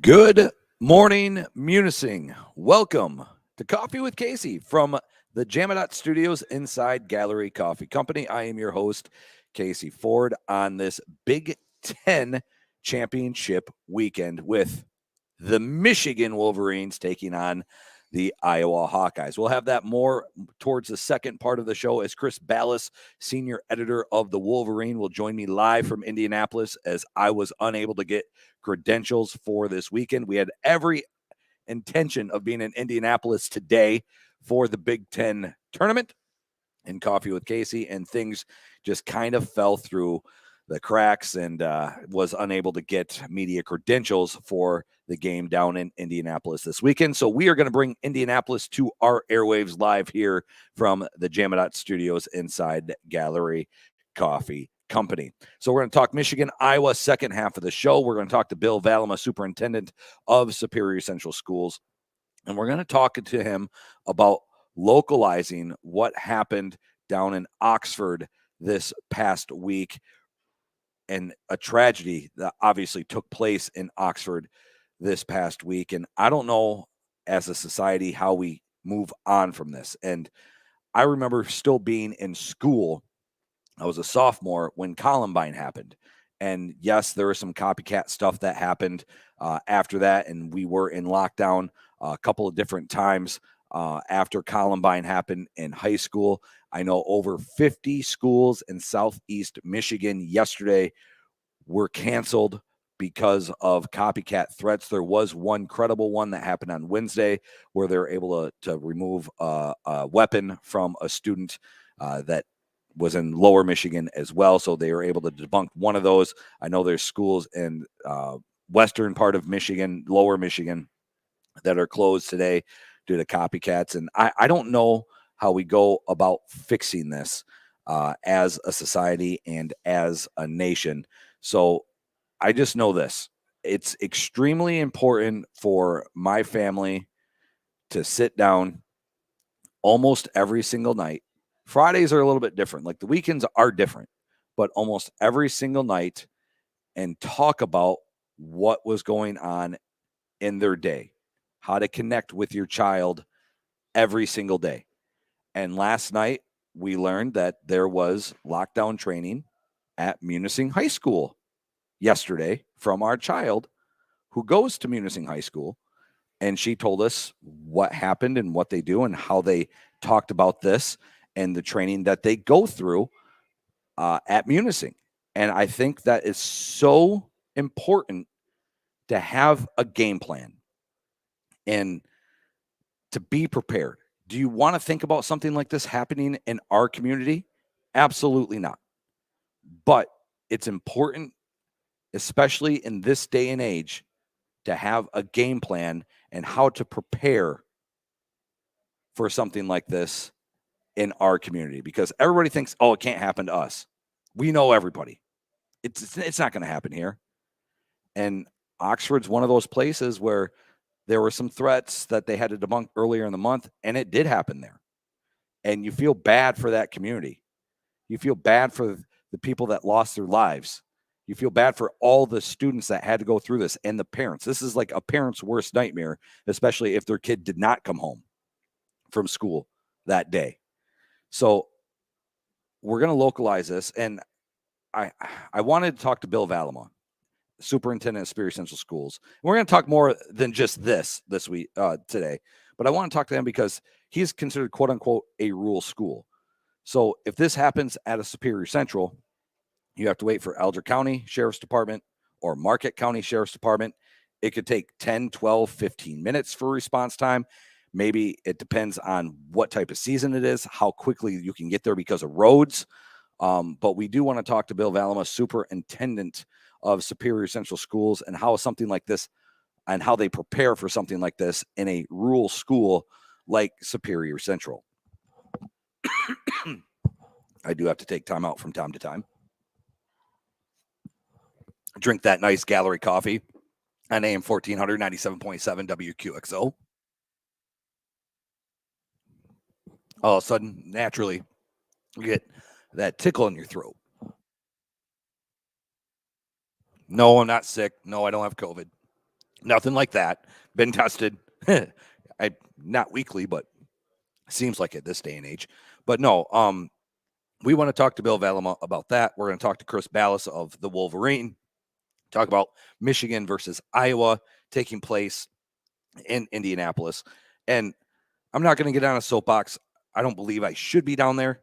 Good morning, Munising. Welcome to Coffee with Casey from the Jamadot Studios inside Gallery Coffee Company. I am your host, Casey Ford, on this Big Ten championship weekend with the Michigan Wolverines taking on the Iowa Hawkeyes. We'll have that more towards the second part of the show as Chris Balas, senior editor of the Wolverine, will join me live from Indianapolis as I was unable to get credentials for this weekend. We had every intention of being in Indianapolis today for the Big Ten tournament in Coffee with Casey, and things just kind of fell through the cracks and was unable to get media credentials for the game down in Indianapolis this weekend. So we are going to bring Indianapolis to our airwaves live here from the Jamadot Studios inside Gallery Coffee Company. So we're going to talk Michigan, Iowa, second half of the show. We're going to talk to Bill Valima, superintendent of Superior Central Schools, and we're going to talk to him about localizing what happened down in Oxford this past week, and a tragedy that obviously took place in Oxford this past week. And I don't know as a society how we move on from this. And I remember still being in school. I was a sophomore when Columbine happened. And yes, there was some copycat stuff that happened after that. And we were in lockdown a couple of different times after Columbine happened in high school. I know over 50 schools in Southeast Michigan yesterday were canceled because of copycat threats. There was one credible one that happened on Wednesday where they were able to remove a weapon from a student that was in Lower Michigan as well. So they were able to debunk one of those. I know there's schools in western part of Michigan, Lower Michigan, that are closed today due to copycats. And I don't know how we go about fixing this as a society and as a nation. So I just know this. It's extremely important for my family to sit down almost every single night. Fridays are a little bit different. Like the weekends are different, but almost every single night and talk about what was going on in their day, how to connect with your child every single day. And last night, we learned that there was lockdown training at Munising High School yesterday from our child who goes to Munising High School. And she told us what happened and what they do and how they talked about this and the training that they go through at Munising. And I think that is so important to have a game plan and to be prepared. Do you want to think about something like this happening in our community? Absolutely not. But it's important, especially in this day and age, to have a game plan and how to prepare for something like this in our community, because everybody thinks, oh, it can't happen to us. We know everybody. It's not going to happen here. And Oxford's one of those places where there were some threats that they had to debunk earlier in the month, and it did happen there. And you feel bad for that community. You feel bad for the people that lost their lives. You feel bad for all the students that had to go through this and the parents. This is like a parent's worst nightmare, especially if their kid did not come home from school that day. So we're going to localize this. And I wanted to talk to Bill Valima, superintendent of Superior Central Schools. And we're going to talk more than just this week, today. But I want to talk to him because he's considered, quote unquote, a rural school. So if this happens at a Superior Central, you have to wait for Alger County Sheriff's Department or Marquette County Sheriff's Department. It could take 10, 12, 15 minutes for response time. Maybe it depends on what type of season it is, how quickly you can get there because of roads. But we do want to talk to Bill Valima, superintendent of Superior Central Schools, and how something like this and how they prepare for something like this in a rural school like Superior Central. I do have to take time out from time to time. Drink that nice gallery coffee on AM 1400, 97.7 WQXO. All of a sudden, naturally, you get that tickle in your throat. No, I'm not sick. No, I don't have COVID. Nothing like that. Been tested. Not weekly, but seems like at this day and age. But no, we want to talk to Bill Valima about that. We're going to talk to Chris Balas of the Wolverine, talk about Michigan versus Iowa taking place in Indianapolis. And I'm not going to get on a soapbox. I don't believe I should be down there.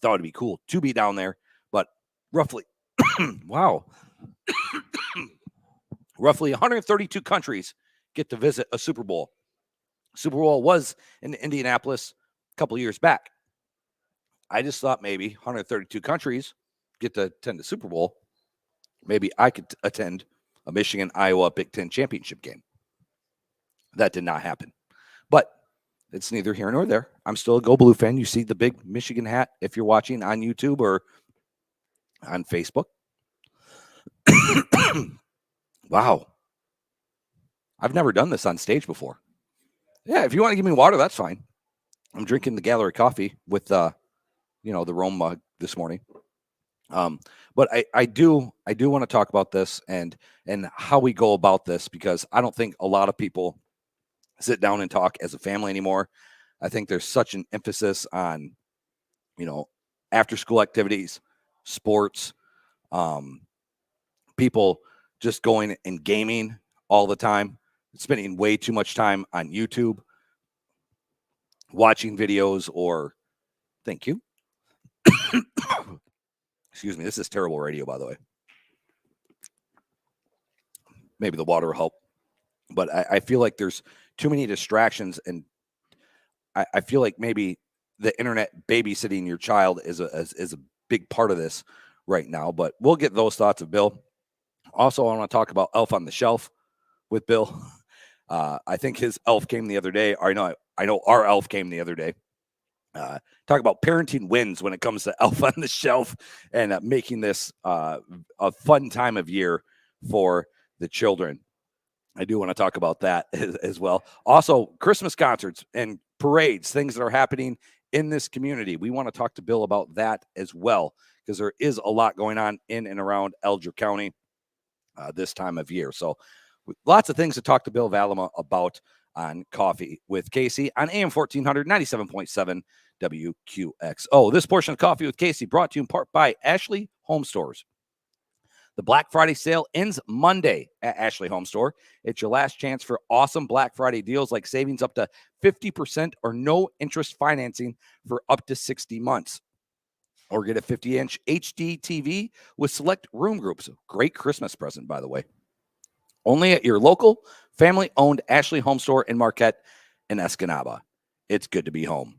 Thought it'd be cool to be down there, but roughly, wow, roughly 132 countries get to visit a Super Bowl. Super Bowl was in Indianapolis a couple of years back. I just thought maybe 132 countries get to attend the Super Bowl. Maybe I could attend a Michigan-Iowa Big Ten championship game. That did not happen. But it's neither here nor there. I'm still a Go Blue fan. You see the big Michigan hat if you're watching on YouTube or on Facebook. Wow. I've never done this on stage before. Yeah, if you want to give me water, that's fine. I'm drinking the gallery coffee with the Rome mug this morning. But I do want to talk about this and how we go about this, because I don't think a lot of people sit down and talk as a family anymore. I think there's such an emphasis on, after school activities, sports, people just going and gaming all the time, spending way too much time on YouTube, watching videos, or thank you. Excuse me. This is terrible radio, by the way. Maybe the water will help. But I feel like there's too many distractions, and I feel like maybe the internet babysitting your child is a big part of this right now. But we'll get those thoughts of Bill. Also, I want to talk about Elf on the Shelf with Bill. I think his elf came the other day. I know our elf came the other day. Talk about parenting wins when it comes to Elf on the Shelf and making this a fun time of year for the children. I do want to talk about that as well. Also, Christmas concerts and parades, things that are happening in this community. We want to talk to Bill about that as well, because there is a lot going on in and around Alger County this time of year. So lots of things to talk to Bill Valima about on Coffee with Casey on AM 1400, 97.7 WQXO. This portion of Coffee with Casey brought to you in part by Ashley Home Stores. The Black Friday sale ends Monday at Ashley Home Store. It's your last chance for awesome Black Friday deals like savings up to 50% or no interest financing for up to 60 months. Or get a 50-inch HD TV with select room groups. Great Christmas present, by the way. Only at your local, family-owned Ashley Home Store in Marquette and Escanaba. It's good to be home.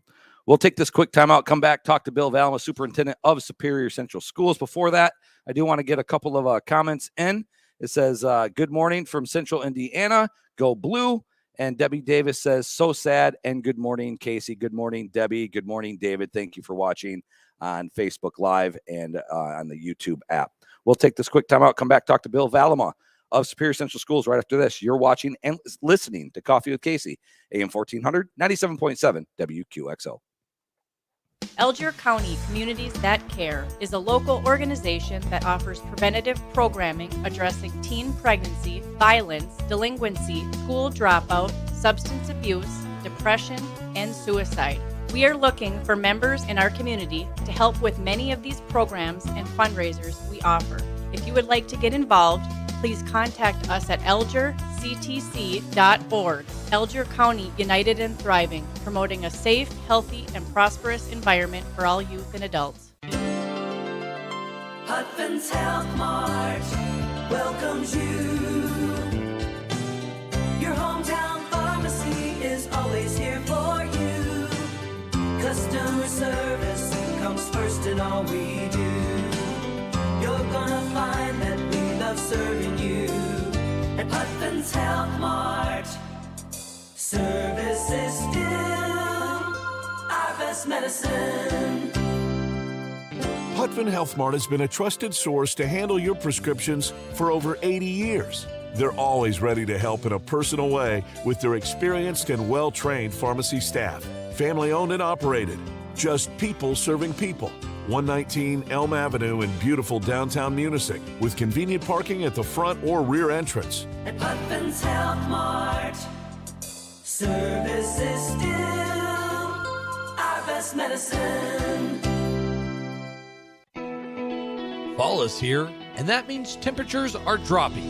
We'll take this quick time out, come back, talk to Bill Valima, Superintendent of Superior Central Schools. Before that, I do want to get a couple of comments in. It says, good morning from Central Indiana. Go Blue. And Debbie Davis says, so sad. And good morning, Casey. Good morning, Debbie. Good morning, David. Thank you for watching on Facebook Live and on the YouTube app. We'll take this quick time out, come back, talk to Bill Valima of Superior Central Schools right after this. You're watching and listening to Coffee with Casey, AM 1400, 97.7 WQXO. Alger County Communities That Care is a local organization that offers preventative programming addressing teen pregnancy, violence, delinquency, school dropout, substance abuse, depression, and suicide. We are looking for members in our community to help with many of these programs and fundraisers we offer. If you would like to get involved, please contact us at algerctc.org. Alger County United and Thriving, promoting a safe, healthy, and prosperous environment for all youth and adults. Hutphin's Health Mart welcomes you. Your hometown pharmacy is always here for you. Customer service comes first in all we do. You're gonna find that we love serving you at Hutphin's Health Mart. Service is still our best medicine. Hutphin Health Mart has been a trusted source to handle your prescriptions for over 80 years. They're always ready to help in a personal way with their experienced and well-trained pharmacy staff. Family-owned and operated. Just people serving people. 119 Elm Avenue in beautiful downtown Munising, with convenient parking at the front or rear entrance. At Putman's Health Mart, service is still our best medicine. Fall is here, and that means temperatures are dropping.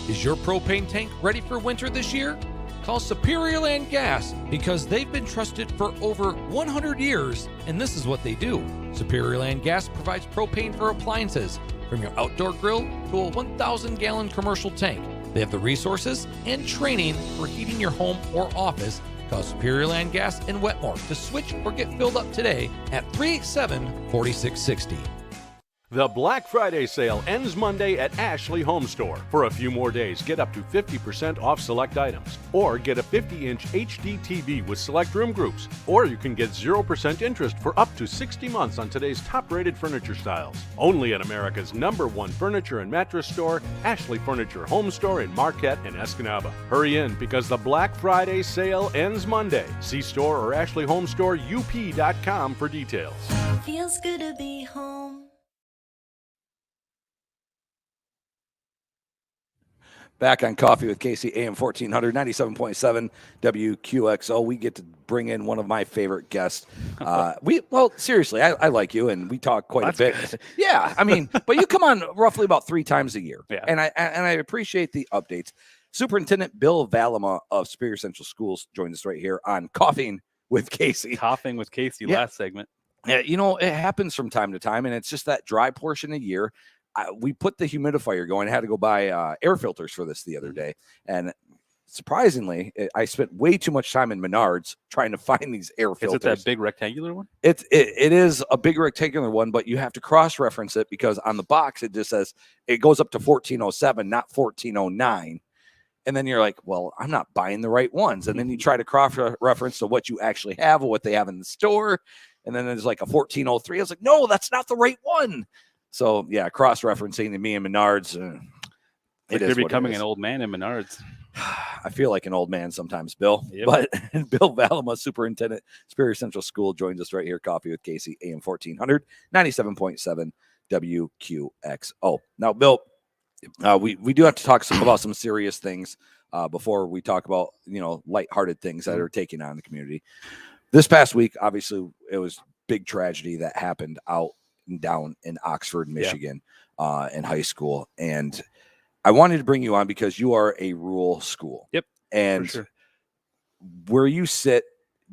Is your propane tank ready for winter this year? Call Superior Land Gas because they've been trusted for over 100 years, and this is what they do. Superior Land Gas provides propane for appliances, from your outdoor grill to a 1,000-gallon commercial tank. They have the resources and training for heating your home or office. Call Superior Land Gas in Wetmore to switch or get filled up today at 387-4660. The Black Friday sale ends Monday at Ashley Home Store. For a few more days, get up to 50% off select items. Or get a 50-inch HD TV with select room groups. Or you can get 0% interest for up to 60 months on today's top-rated furniture styles. Only at America's #1 furniture and mattress store, Ashley Furniture Home Store in Marquette and Escanaba. Hurry in because the Black Friday sale ends Monday. See store or ashleyhomestoreUP.com for details. Feels good to be home. Back on Coffee with Casey, AM 1400, 97.7 WQXO. We get to bring in one of my favorite guests. Seriously, I like you, and we talk quite a bit. Good. Yeah, I mean, but you come on roughly about 3 times a year, Yeah. and I appreciate the updates. Superintendent Bill Valima of Superior Central Schools joined us right here on Coughing with Casey. Coughing with Casey, Yeah. last segment. Yeah, you know, it happens from time to time, and it's just that dry portion of year. We put the humidifier going. I had to go buy air filters for this the other day. And surprisingly, I spent way too much time in Menards trying to find these air Is filters. it that big rectangular one? It is a big rectangular one, but you have to cross-reference it because on the box, it just says it goes up to 1407, not 1409. And then you're like, well, I'm not buying the right ones. And then you try to cross-reference to what you actually have or what they have in the store. And then there's like a 1403. I was like, no, that's not the right one. So, yeah, cross-referencing to me and Menards. You're becoming an old man in Menards. I feel like an old man sometimes, Bill. Yep. But Bill Valima, Superintendent, Superior Central School, joins us right here, Coffee with Casey, AM 1400, 97.7 WQXO. Now, Bill, we do have to talk about some serious things before we talk about, lighthearted things that are taking on the community. This past week, obviously, it was big tragedy that happened out and down in Oxford, Michigan, in high school. And I wanted to bring you on because you are a rural school. Yep. And sure. Where you sit,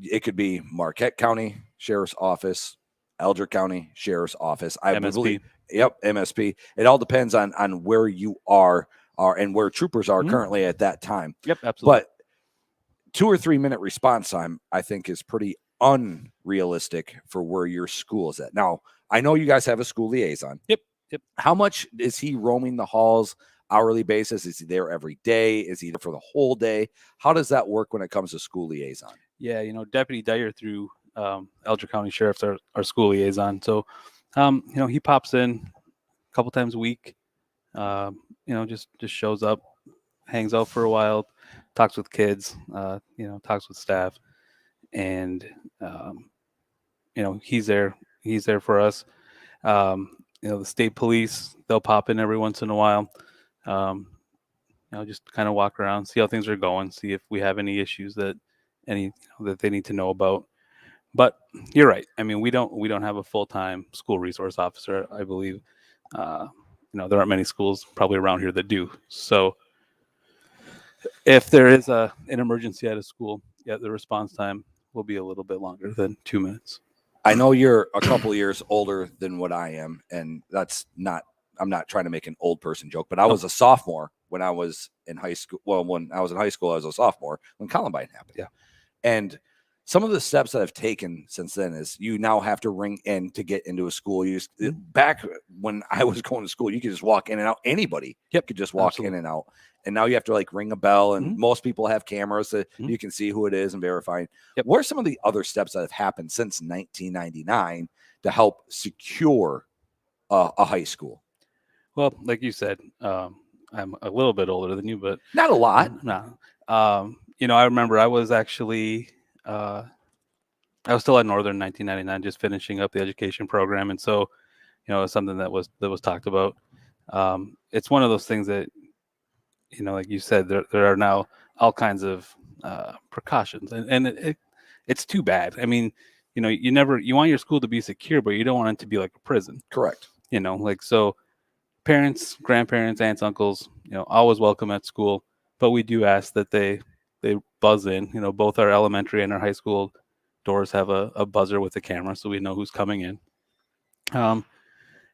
it could be Marquette County Sheriff's Office, Eldrick County Sheriff's Office. I MSP. believe, yep, MSP. It all depends on where you are and where troopers are currently at that time. Yep, absolutely. But 2 or 3 minute response time, I think, is pretty unrealistic for where your school is at. Now, I know you guys have a school liaison. Yep. How much is he roaming the halls hourly basis? Is he there every day? Is he there for the whole day? How does that work when it comes to school liaison? Yeah, Deputy Dyer through Eldrick County Sheriff's our school liaison. So, he pops in a couple times a week. Just shows up, hangs out for a while, talks with kids, talks with staff, and he's there for us. The state police, they'll pop in every once in a while. Just kind of walk around, see how things are going, see if we have any issues that they need to know about. But you're right. I mean, we don't have a full-time school resource officer, I believe. There aren't many schools probably around here that do. So if there is an emergency at a school, the response time will be a little bit longer than 2 minutes. I know you're a couple of years older than what I am, and I'm not trying to make an old person joke, but I was a sophomore when I was in high school. Well, when I was in high school, I was a sophomore when Columbine happened. Yeah. And some of the steps that I've taken since then is you now have to ring in to get into a school. Back when I was going to school, you could just walk in and out. Anybody could just walk in and out. And now you have to ring a bell, and most people have cameras that you can see who it is and verify. Yep. What are some of the other steps that have happened since 1999 to help secure a high school? Well, like you said, I'm a little bit older than you, but Not a lot. no. I remember I was actually I was still at Northern 1999, just finishing up the education program, and so it's something that was talked about. It's one of those things that like you said, there are now all kinds of precautions, and it's too bad. I mean, you want your school to be secure, but you don't want it to be like a prison. Correct. So parents, grandparents, aunts, uncles, always welcome at school, but we do ask that they buzz in. Both our elementary and our high school doors have a buzzer with a camera, so we know who's coming in. And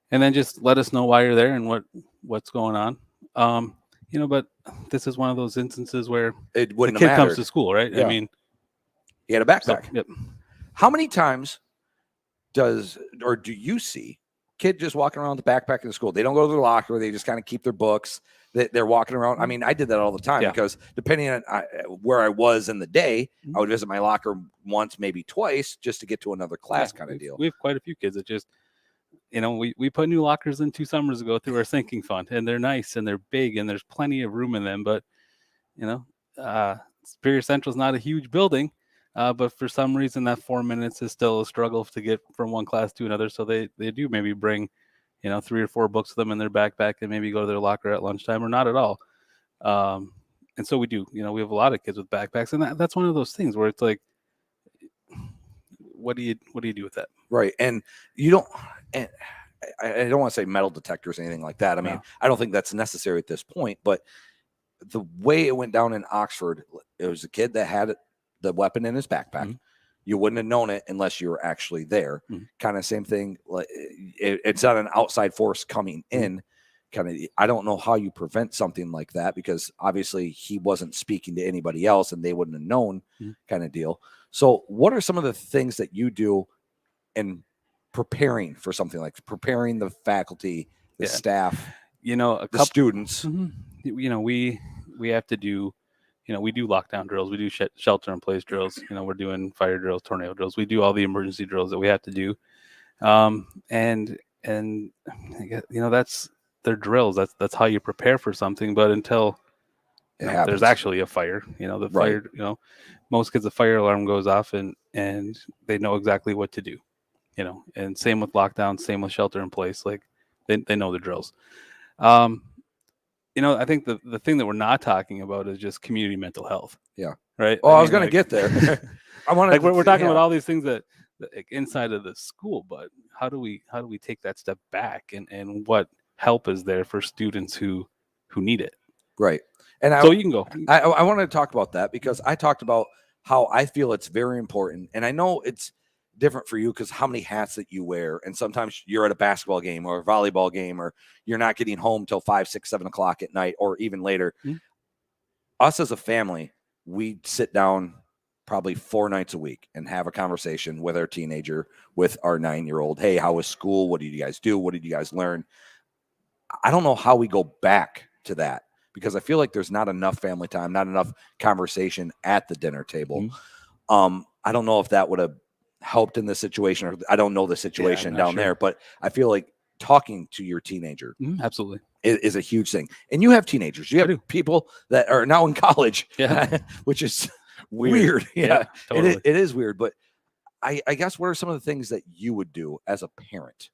then just let us know why you're there and what's going on. But this is one of those instances where It the wouldn't kid have comes mattered. to school, right? Yeah. I mean, He had a backpack. so, yep. How many times do you see kid just walking around with the backpack in school? They don't go to their locker. They just kind of keep their books. They're walking around. I mean, I did that all the time because depending on where I was in the day, I would visit my locker once, maybe twice, just to get to another class kind of deal. We have quite a few kids that just, we put new lockers in 2 summers ago through our sinking fund, and they're nice and they're big and there's plenty of room in them. But, Superior Central is not a huge building. But for some reason, that 4 minutes is still a struggle to get from one class to another. So they do maybe bring, 3 or 4 books with them in their backpack and maybe go to their locker at lunchtime or not at all. And so we do. We have a lot of kids with backpacks, and that's one of those things where it's like, what do you do with that? Right, and you don't. And I don't want to say metal detectors or anything like that. I mean, I don't think that's necessary at this point. But the way it went down in Oxford, it was a kid that had the weapon in his backpack. Mm-hmm. You wouldn't have known it unless you were actually there. Mm-hmm. Kind of same thing. Like it's not an outside force coming in. Kind of, I don't know how you prevent something like that because obviously he wasn't speaking to anybody else and they wouldn't have known. Kind of deal. So, what are some of the things that you do in preparing for something like preparing the faculty, the staff, the students? Mm-hmm. We have to do. We do lockdown drills. We do shelter in place drills. We're doing fire drills, tornado drills. We do all the emergency drills that we have to do. And I guess, that's their drills. That's how you prepare for something. But until there's actually a fire, fire, most kids, the fire alarm goes off and they know exactly what to do, and same with lockdown, same with shelter in place. Like they know the drills. I think the thing that we're not talking about is just community mental health. Yeah. Right. Oh, I was going to get there. I want to. We're talking about all these things that inside of the school, but how do we take that step back and what help is there for students who need it? Right. And so you can go. I want to talk about that because I talked about how I feel it's very important, and I know it's different for you because how many hats that you wear, and sometimes you're at a basketball game or a volleyball game, or you're not getting home till 5, 6, 7 o'clock at night, or even later. Mm-hmm. Us as a family, we sit down probably 4 nights a week and have a conversation with our teenager, with our 9-year-old. Hey, how was school? What did you guys do? What did you guys learn? I don't know how we go back to that because I feel like there's not enough family time, not enough conversation at the dinner table. Mm-hmm. I don't know if that would have helped in this situation, or I don't know the situation down there, but I feel like talking to your teenager absolutely is a huge thing. And you have teenagers, you have people that are now in college, which is weird. Yeah, totally. It is weird, but I guess what are some of the things that you would do as a parent?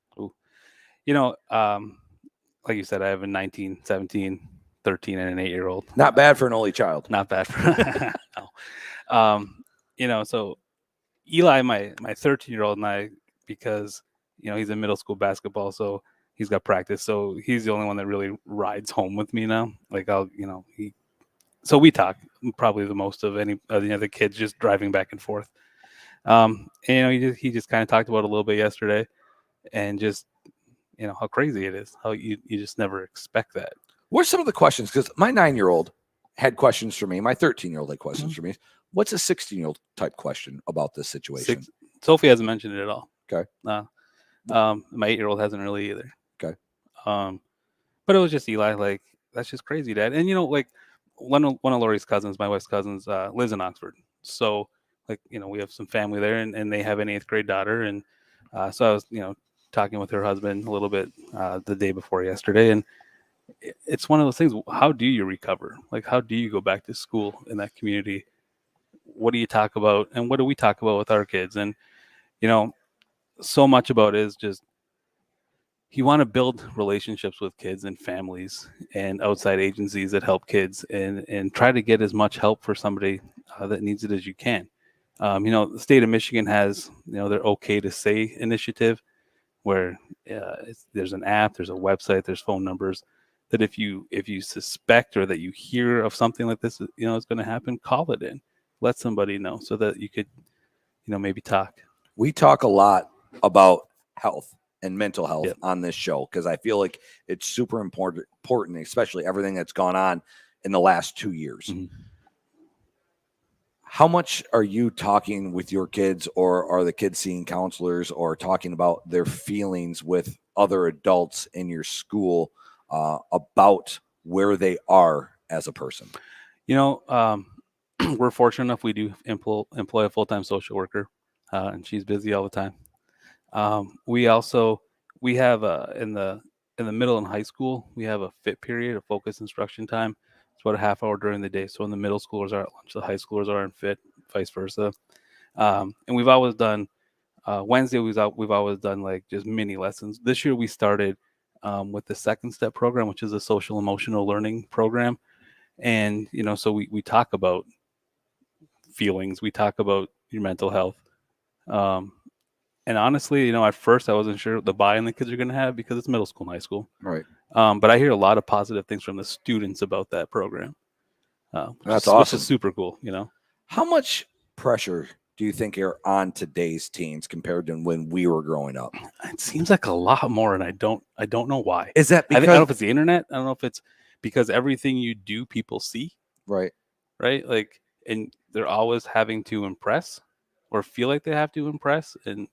Like you said, I have a 19, 17, 13, and an 8-year-old. Not bad for an only child. Not bad for no. So Eli, my 13-year-old, and I, because he's in middle school basketball, so he's got practice. So he's the only one that really rides home with me now. Like so we talk probably the most of any of the other kids, just driving back and forth. And he just kind of talked about it a little bit yesterday, and just how crazy it is, how you just never expect that. What's some of the questions? Because my 9-year-old had questions for me. My 13-year-old had questions for me. What's a 16-year-old type question about this situation? Sophie hasn't mentioned it at all. Okay. My 8-year-old hasn't really either. Okay. But it was just Eli, like, that's just crazy, Dad. And like one of Lori's cousins, my wife's cousins, lives in Oxford. So like, we have some family there, and they have an 8th grade daughter. And so I was, talking with her husband a little bit the day before yesterday, and it's one of those things. How do you recover? Like, how do you go back to school in that community what do you talk about and what do we talk about with our kids? And, so much about it is just, you want to build relationships with kids and families and outside agencies that help kids, and try to get as much help for somebody that needs it as you can. The state of Michigan has, their Okay to Say initiative, where there's an app, there's a website, there's phone numbers that if you suspect or that you hear of something like this, is going to happen, call it in, let somebody know so that you could, maybe talk. We talk a lot about health and mental health Yep. on this show because I feel like it's super important, especially everything that's gone on in the last 2 years. Mhm. How much are you talking with your kids, or are the kids seeing counselors or talking about their feelings with other adults in your school about where they are as a person? We're fortunate enough we do employ a full-time social worker, and she's busy all the time. We have in the middle and high school, we have a fit period, a focus instruction time. It's about a half hour during the day. So when the middle schoolers are at lunch, the high schoolers are in fit, vice versa. And we've always done Wednesday. We've always done like just mini lessons. This year we started with the Second Step program, which is a social emotional learning program. And so we talk about feelings, we talk about your mental health. And honestly, at first I wasn't sure the buy-in the kids are going to have because it's middle school and high school. Right. But I hear a lot of positive things from the students about that program. That's awesome. Which is super cool, How much pressure do you think are on today's teens compared to when we were growing up? It seems like a lot more, and I don't know why. Is that because I don't know if it's the internet. I don't know if it's because everything you do, people see. right? Like, and they're always having to impress or feel like they have to impress, and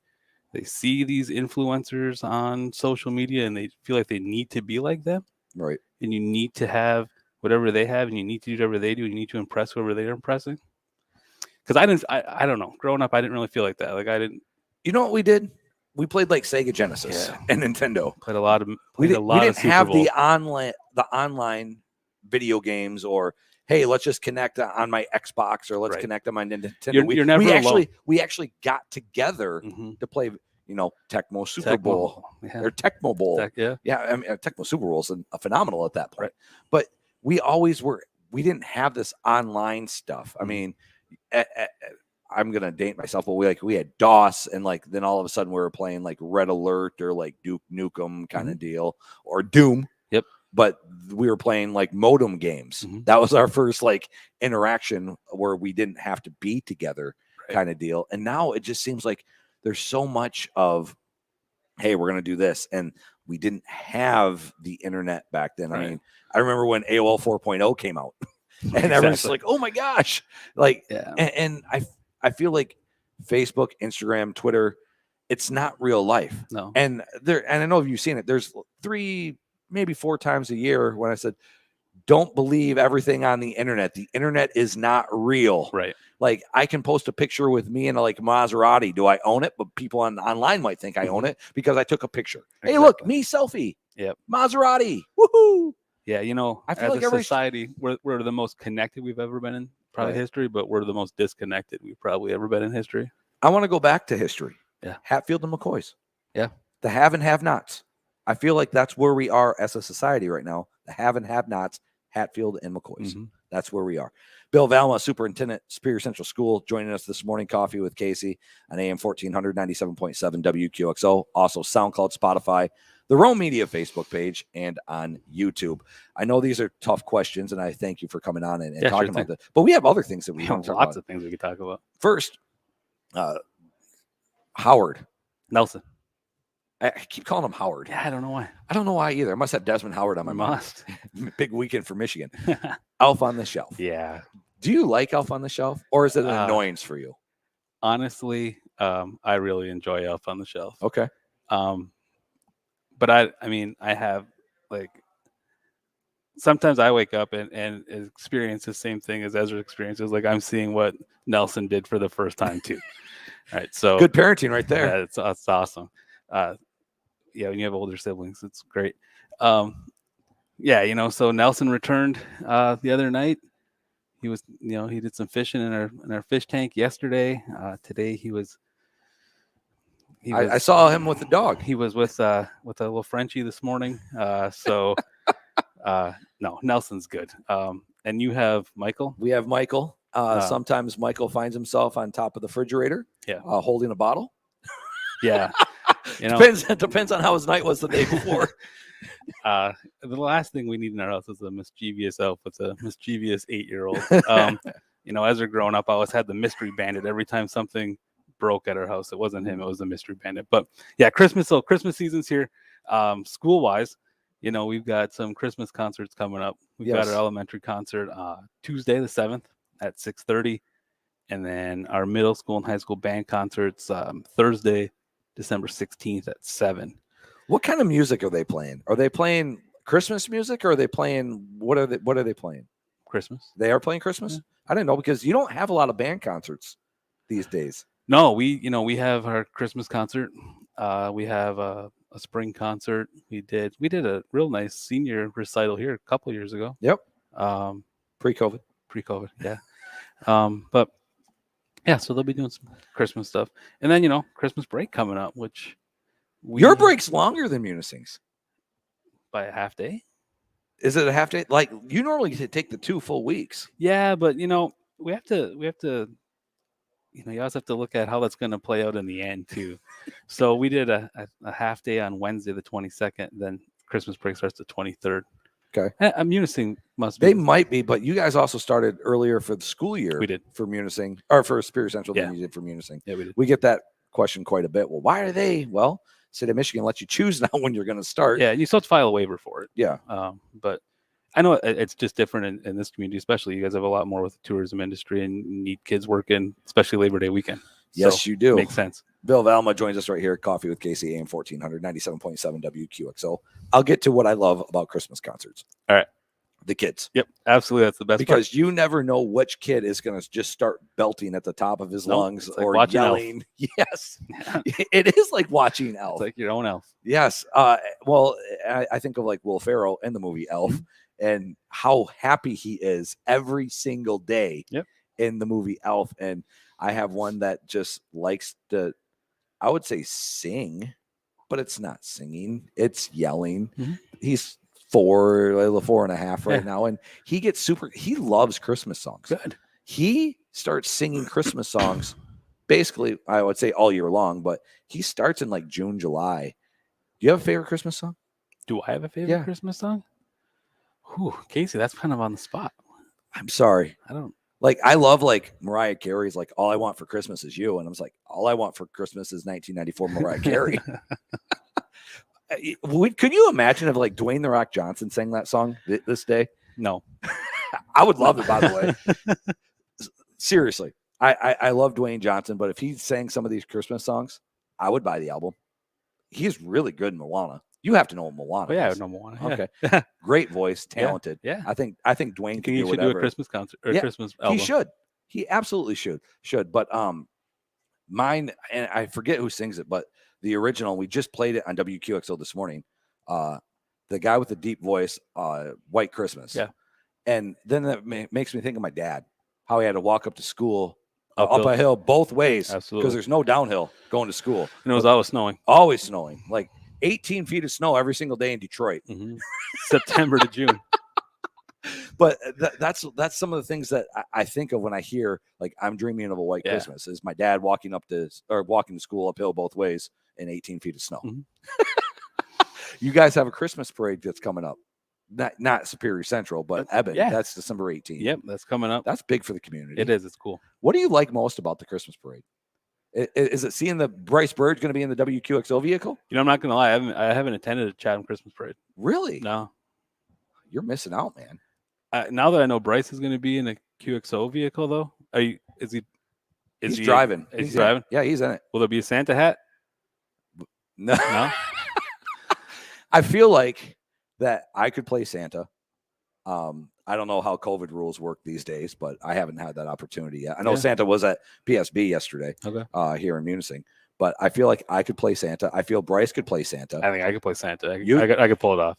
they see these influencers on social media and they feel like they need to be like them. Right. And you need to have whatever they have, and you need to do whatever they do, and you need to impress whoever they're impressing. Because I don't know. Growing up, I didn't really feel like that. Like I didn't. You know what we did? We played like Sega Genesis and Nintendo. Played a lot of. We didn't have Super the online video games, or hey, let's just connect on my Xbox, or let's connect on my Nintendo. You're never alone. We actually got together to play, Tecmo Super Bowl or Tecmo Bowl. Yeah. I mean, Tecmo Super Bowl is a phenomenal at that point. Right. But we didn't have this online stuff. I mean, I'm gonna date myself, but we had DOS, and then all of a sudden we were playing like Red Alert or like Duke Nukem kind of deal, or Doom. Yep. But we were playing like modem games. That was our first like interaction where we didn't have to be together kind of deal. And now it just seems like there's so much of, hey, we're gonna do this, and we didn't have the internet back then. I mean, I remember when AOL 4.0 came out. And everyone's like, oh my gosh. And I feel like Facebook, Instagram, Twitter, it's not real life. No. And I know you've seen it. There's 3, maybe 4 times a year when I said, don't believe everything on the internet. The internet is not real. Right. Like I can post a picture with me in a Maserati. Do I own it? But people online might think I own it because I took a picture. Exactly. Hey, look, me selfie. Yep. Maserati. Woohoo. Yeah, I feel like as a society, we're the most connected we've ever been in probably history, but we're the most disconnected we've probably ever been in history. I want to go back to history. Yeah. Hatfield and McCoys. Yeah. The have and have-nots. I feel like that's where we are as a society right now. The have and have-nots, Hatfield and McCoys. That's where we are. Bill Valima, Superintendent, Superior Central School, joining us this morning. Coffee with Casey on AM 1400, 97.7 WQXO. Also SoundCloud, Spotify, the Rome Media Facebook page, and on YouTube. I know these are tough questions, and I thank you for coming on and talking about this. But we have other things that we want to talk about. Lots of things we could talk about. First, Howard. Nelson. I keep calling him Howard. Yeah, I don't know why. I don't know why either. I must have Desmond Howard on my mind. Big weekend for Michigan. Elf on the Shelf. Yeah. Do you like Elf on the Shelf, or is it an annoyance for you? Honestly, I really enjoy Elf on the Shelf. Okay. But I mean, I have sometimes I wake up and experience the same thing as Ezra experiences. Like I'm seeing what Nelson did for the first time too. All right. So good parenting right there. Yeah, it's awesome. When you have older siblings, it's great. So Nelson returned the other night. he was, he did some fishing in our fish tank yesterday. Today I saw him with the dog. he was with a little Frenchie this morning. No, Nelson's good. And you have Michael. We have Michael. Sometimes Michael finds himself on top of the refrigerator, Yeah. Holding a bottle. Yeah. Depends on how his night was the day before. The last thing we need in our house is a mischievous elf. It's a mischievous 8-year-old. As they're growing up, I always had the mystery bandit every time something broke at our house. It wasn't him, it was the mystery bandit. But yeah, Christmas season's here. School wise, we've got some Christmas concerts coming up. We've got our elementary concert Tuesday the 7th at 6:30, and then our middle school and high school band concerts Thursday December 16th at 7. What kind of music are they playing? Are they playing Christmas music, or are they playing what are they playing? Christmas. They are playing Christmas? Yeah. I didn't know, because you don't have a lot of band concerts these days. No, we have our Christmas concert. We have a spring concert. We did a real nice senior recital here a couple of years ago. Yep. Pre-COVID, yeah. But yeah, so they'll be doing some Christmas stuff, and then Christmas break coming up, which your break's longer than Munising's by a half day. Is it a half day? Like, you normally take the 2 full weeks. Yeah, but we have to. You always have to look at how that's going to play out in the end too. So we did a half day on Wednesday the 22nd. Then Christmas break starts the 23rd. Okay. Munising must be. They might be, but you guys also started earlier for the school year. We did. For Munising, or for Superior Central than you did for Munising. Yeah, we did. We get that question quite a bit. Well, why are they? Well, State of Michigan lets you choose now when you're going to start. Yeah, you still have to file a waiver for it. Yeah. But I know it's just different in this community, especially you guys have a lot more with the tourism industry and need kids working, especially Labor Day weekend. Yes, you do. Makes sense. Bill Valima joins us right here at Coffee with Casey, AM 1400, 97.7 WQXO. I'll get to what I love about Christmas concerts. All right. The kids. Yep, absolutely. That's the best because part. You never know which kid is going to just start belting at the top of his lungs or yelling. Elf. Yes. It is like watching Elf. It's like your own Elf. Yes. Well, I think of like Will Ferrell in the movie Elf and how happy he is every single day in the movie Elf. And I have one that just likes to, I would say, sing, but it's not singing. It's yelling. He's 4.5 right now, and he loves Christmas songs. Good. He starts singing Christmas songs basically, I would say, all year long, but he starts in like June, July. Do you have a favorite Christmas song? Do I have a favorite Christmas song? Whew, Casey, that's kind of on the spot. I'm sorry. I don't like, I love like Mariah Carey's like All I Want for Christmas Is You. And I was like, All I Want for Christmas is 1994 Mariah Carey. Could you imagine if like Dwayne The Rock Johnson sang that song this day? No. I would love it, by the way. Seriously. I love Dwayne Johnson, but if he sang some of these Christmas songs, I would buy the album. He's really good in Moana. You have to know Moana. Oh, yeah, I know Moana. Okay. Yeah. Great voice, talented. Yeah. I think Dwayne can do whatever. Do a Christmas concert or Christmas album. He should. He absolutely should. But mine, and I forget who sings it, but the original, we just played it on WQXO this morning. The guy with the deep voice, White Christmas. Yeah. And then that makes me think of my dad, how he had to walk up to school up Uphill. a hill both ways. Absolutely. Because there's no downhill going to school. And it was always snowing. Always snowing. Like 18 feet of snow every single day in Detroit. September to June. But that's some of the things that I think of when I hear like I'm dreaming of a white Christmas is my dad walking to school uphill both ways in 18 feet of snow. You guys have a Christmas parade that's coming up. Not Superior Central, but Eben. Yeah. That's December 18th. Yep, that's coming up. That's big for the community. It is. It's cool. What do you like most about the Christmas parade? Is it seeing the Bryce Bird going to be in the WQXO vehicle? I'm not going to lie. I haven't attended a Chatham Christmas parade. Really? No. You're missing out, man. Now that I know Bryce is going to be in a QXO vehicle, though, is he driving? He's driving? Yeah, he's in it. Will there be a Santa hat? No. No? I feel like that I could play Santa. I don't know how COVID rules work these days, but I haven't had that opportunity yet. I know Santa was at PSB yesterday here in Munising, but I feel like I could play Santa. I feel Bryce could play Santa. I think I could play Santa. I could pull it off.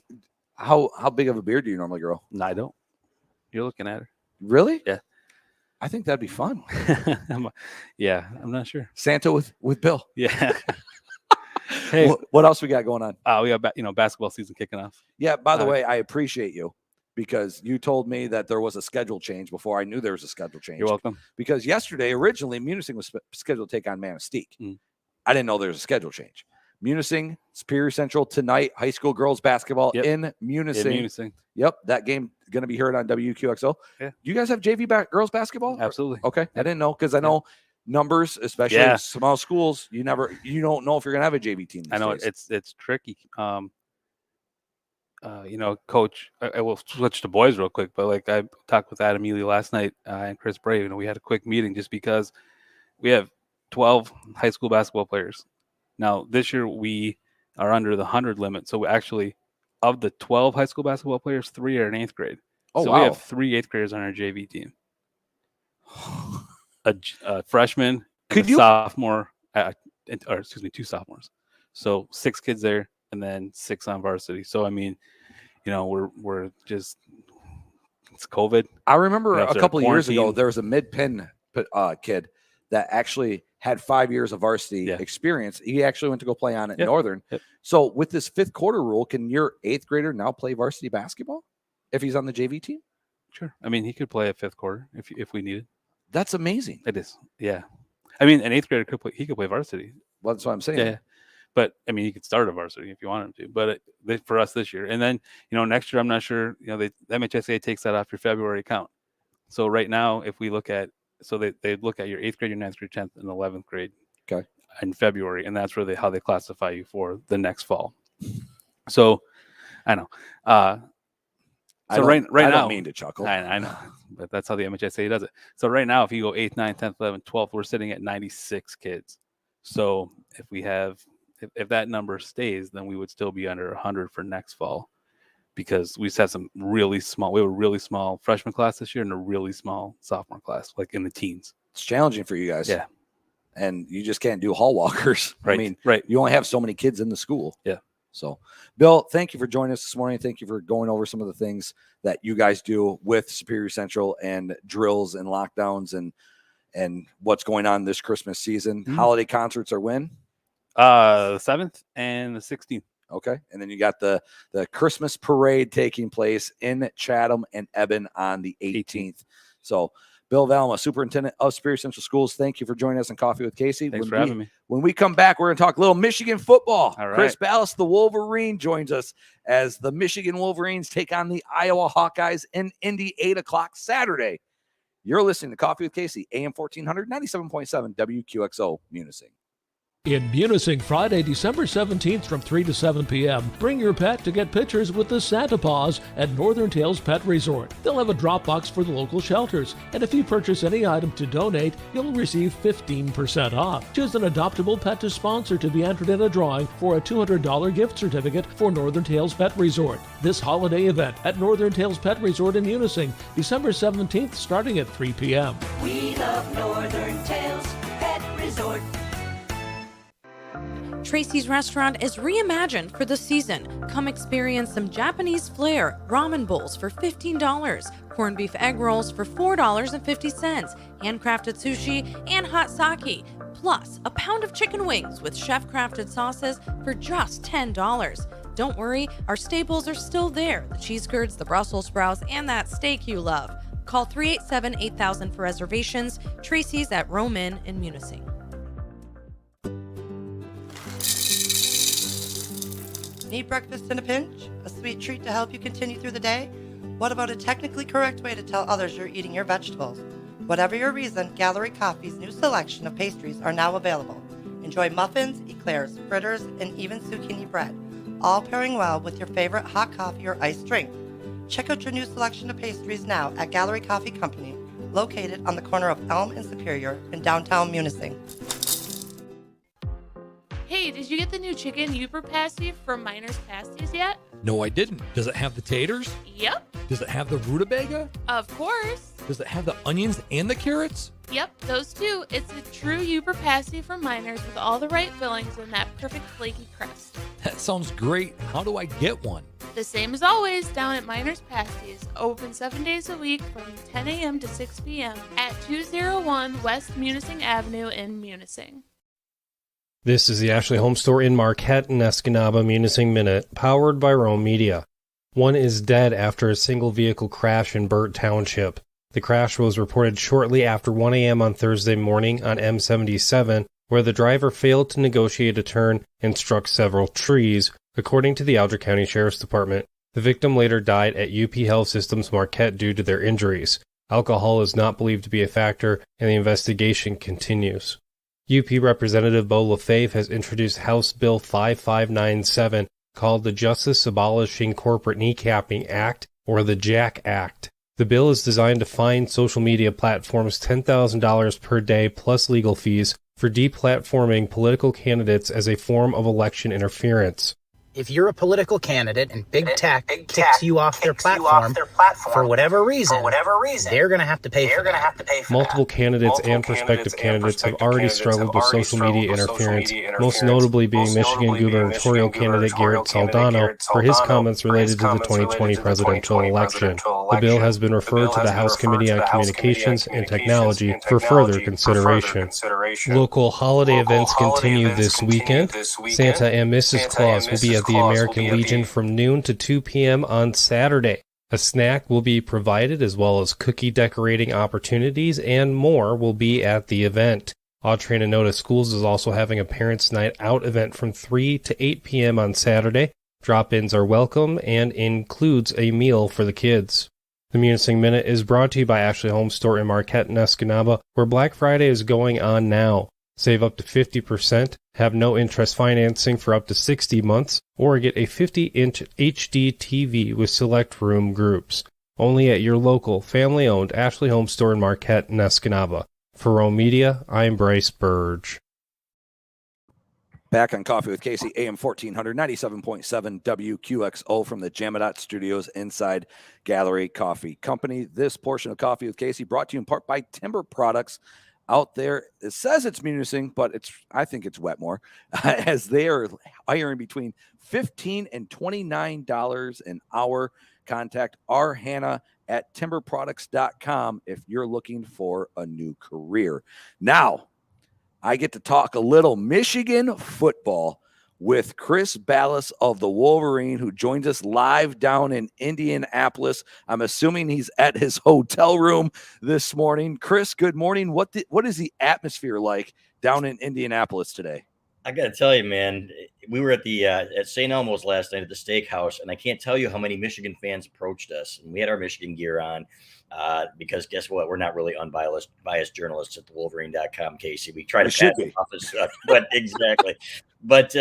How big of a beard do you normally grow? No, I don't. You're looking at her. Really? Yeah. I think that'd be fun. Yeah, I'm not sure. Santa with Bill. Yeah. Hey, What else we got going on? we got basketball season kicking off. Yeah, by the way, I appreciate you because you told me that there was a schedule change before I knew there was a schedule change. You're welcome. Because yesterday, originally, Munising was scheduled to take on Manistee. I didn't know there was a schedule change. Munising, Superior Central tonight, high school girls basketball in Munising. Yep, that game going to be heard on WQXO. Yeah. You guys have JV girls basketball? Absolutely. Okay, I didn't know because I know numbers, especially in small schools. You don't know if you're going to have a JV team. I know days. it's tricky. Coach, I will switch to boys real quick, but like I talked with Adam Ely last night and Chris Brave, we had a quick meeting just because we have 12 high school basketball players. Now this year we are under the 100 limit, so we actually, of the 12 high school basketball players, 3 are in 8th grade. Oh, so wow. we have 3 8th graders on our JV team. A freshman, sophomore, 2 sophomores. So 6 kids there, and then 6 on varsity. So I mean, we're just, it's COVID. I remember a couple of years ago, quarantine. there was a mid-pin kid that actually had 5 years of varsity experience. He actually went to go play on it in Northern. Yep. So with this 5th quarter rule, can your 8th grader now play varsity basketball if he's on the JV team? Sure. I mean, he could play a 5th quarter if we needed. That's amazing. It is. Yeah. I mean, an 8th grader could play varsity. Well, that's what I'm saying. Yeah. But I mean, he could start a varsity if you want him to. But for us this year, and then next year, I'm not sure. The MHSA takes that off your February account. So right now, if we look at, they look at your 8th grade, your 9th grade, 10th, and 11th grade. Okay. In February, and that's how they classify you for the next fall. So, I know. I right now, don't mean to chuckle. I know, but that's how the MHSA does it. So right now, if you go 8th, 9th, 10th, 11th, 12th, we're sitting at 96 kids. So if that number stays, then we would still be under 100 for next fall, because we had some really small. We have a really small freshman class this year and a really small sophomore class, like in the teens. It's challenging for you guys. Yeah. And you just can't do hall walkers. Right. I mean, right. You only have so many kids in the school. Yeah. So, Bill, thank you for joining us this morning. Thank you for going over some of the things that you guys do with Superior Central and drills and lockdowns and what's going on this Christmas season. Mm-hmm. Holiday concerts are when? The 7th and the 16th. Okay. And then you got the Christmas parade taking place in Chatham and Eben on the 18th. So, Bill Valima, Superintendent of Superior Central Schools, thank you for joining us on Coffee with Casey. Thanks for having me. When we come back, we're going to talk a little Michigan football. All right. Chris Balas, the Wolverine, joins us as the Michigan Wolverines take on the Iowa Hawkeyes in Indy, 8 o'clock Saturday. You're listening to Coffee with Casey, AM 1400, 97.7 WQXO, Munising. In Munising, Friday, December 17th from 3 to 7 p.m. Bring your pet to get pictures with the Santa Paws at Northern Tales Pet Resort. They'll have a drop box for the local shelters, and if you purchase any item to donate, you'll receive 15% off. Choose an adoptable pet to sponsor to be entered in a drawing for a $200 gift certificate for Northern Tales Pet Resort. This holiday event at Northern Tales Pet Resort in Munising, December 17th, starting at 3 p.m. We love Northern Tales Pet Resort. Tracy's Restaurant is reimagined for the season. Come experience some Japanese flair, ramen bowls for $15, corned beef egg rolls for $4.50, handcrafted sushi, and hot sake. Plus, a pound of chicken wings with chef-crafted sauces for just $10. Don't worry, our staples are still there. The cheese curds, the Brussels sprouts, and that steak you love. Call 387-8000 for reservations. Tracy's at Roman in Munising. Need breakfast in a pinch? A sweet treat to help you continue through the day? What about a technically correct way to tell others you're eating your vegetables? Whatever your reason, Gallery Coffee's new selection of pastries are now available. Enjoy muffins, eclairs, fritters, and even zucchini bread, all pairing well with your favorite hot coffee or iced drink. Check out your new selection of pastries now at Gallery Coffee Company, located on the corner of Elm and Superior in downtown Munising. Hey, did you get the new chicken Uber pasty from Miner's Pasties yet? No, I didn't. Does it have the taters? Yep. Does it have the rutabaga? Of course. Does it have the onions and the carrots? Yep, those two. It's a true Uber pasty from Miner's with all the right fillings and that perfect flaky crust. That sounds great. How do I get one? The same as always down at Miners Pasties, open 7 days a week from 10 a.m. to 6 p.m. at 201 West Munising Avenue in Munising. This is the Ashley Home Store in Marquette and Escanaba Munising Minute, powered by Rome Media. One is dead after a single vehicle crash in Burt Township. The crash was reported shortly after 1 a.m. on Thursday morning on M77, where the driver failed to negotiate a turn and struck several trees, according to the Alger County Sheriff's Department. The victim later died at UP Health Systems Marquette due to their injuries. Alcohol is not believed to be a factor, and the investigation continues. UP Representative Bo LaFave has introduced House Bill 5597, called the Justice Abolishing Corporate Kneecapping Act, or the JACK Act. The bill is designed to fine social media platforms $10,000 per day plus legal fees for deplatforming political candidates as a form of election interference. If you're a political candidate and big tech kicks you off their platform for whatever reason, they're going to have to pay for that. Multiple candidates and prospective candidates have already struggled with social media interference, most notably being Michigan gubernatorial candidate Garrett Soldano for his comments related to the 2020 presidential election. The bill has been referred to the House Committee on Communications and Technology for further consideration. Local holiday events continue this weekend. Santa and Mrs. Claus will be at the American Legion from noon to 2 p.m. on Saturday. A snack will be provided as well as cookie decorating opportunities, and more will be at the event. Autry and Anoka Schools is also having a Parents' Night Out event from 3 to 8 p.m. on Saturday. Drop-ins are welcome and includes a meal for the kids. The Munising Minute is brought to you by Ashley Home Store in Marquette and Escanaba, where Black Friday is going on now. Save up to 50%, have no interest financing for up to 60 months, or get a 50-inch HD TV with select room groups. Only at your local, family-owned Ashley Home Store in Marquette and Escanaba. For Rome Media, I'm Bryce Burge. Back on Coffee with Casey, AM 1400, 97.7 WQXO from the Jamadot Studios inside Gallery Coffee Company. This portion of Coffee with Casey brought to you in part by Timber Products. Out there, it says it's Munising, but I think it's Wetmore, as they are hiring between $15 and $29 an hour. Contact R. Hannah at timberproducts.com if you're looking for a new career. Now, I get to talk a little Michigan football with Chris Balas of the Wolverine, who joins us live down in Indianapolis. I'm assuming he's at his hotel room this morning. Chris, good morning. What is the atmosphere like down in Indianapolis today? I got to tell you, man, we were at the at St. Elmo's last night at the steakhouse, and I can't tell you how many Michigan fans approached us. And we had our Michigan gear on because guess what? We're not really unbiased journalists at the Wolverine.com, Casey. We try to pass it off as such, but exactly. But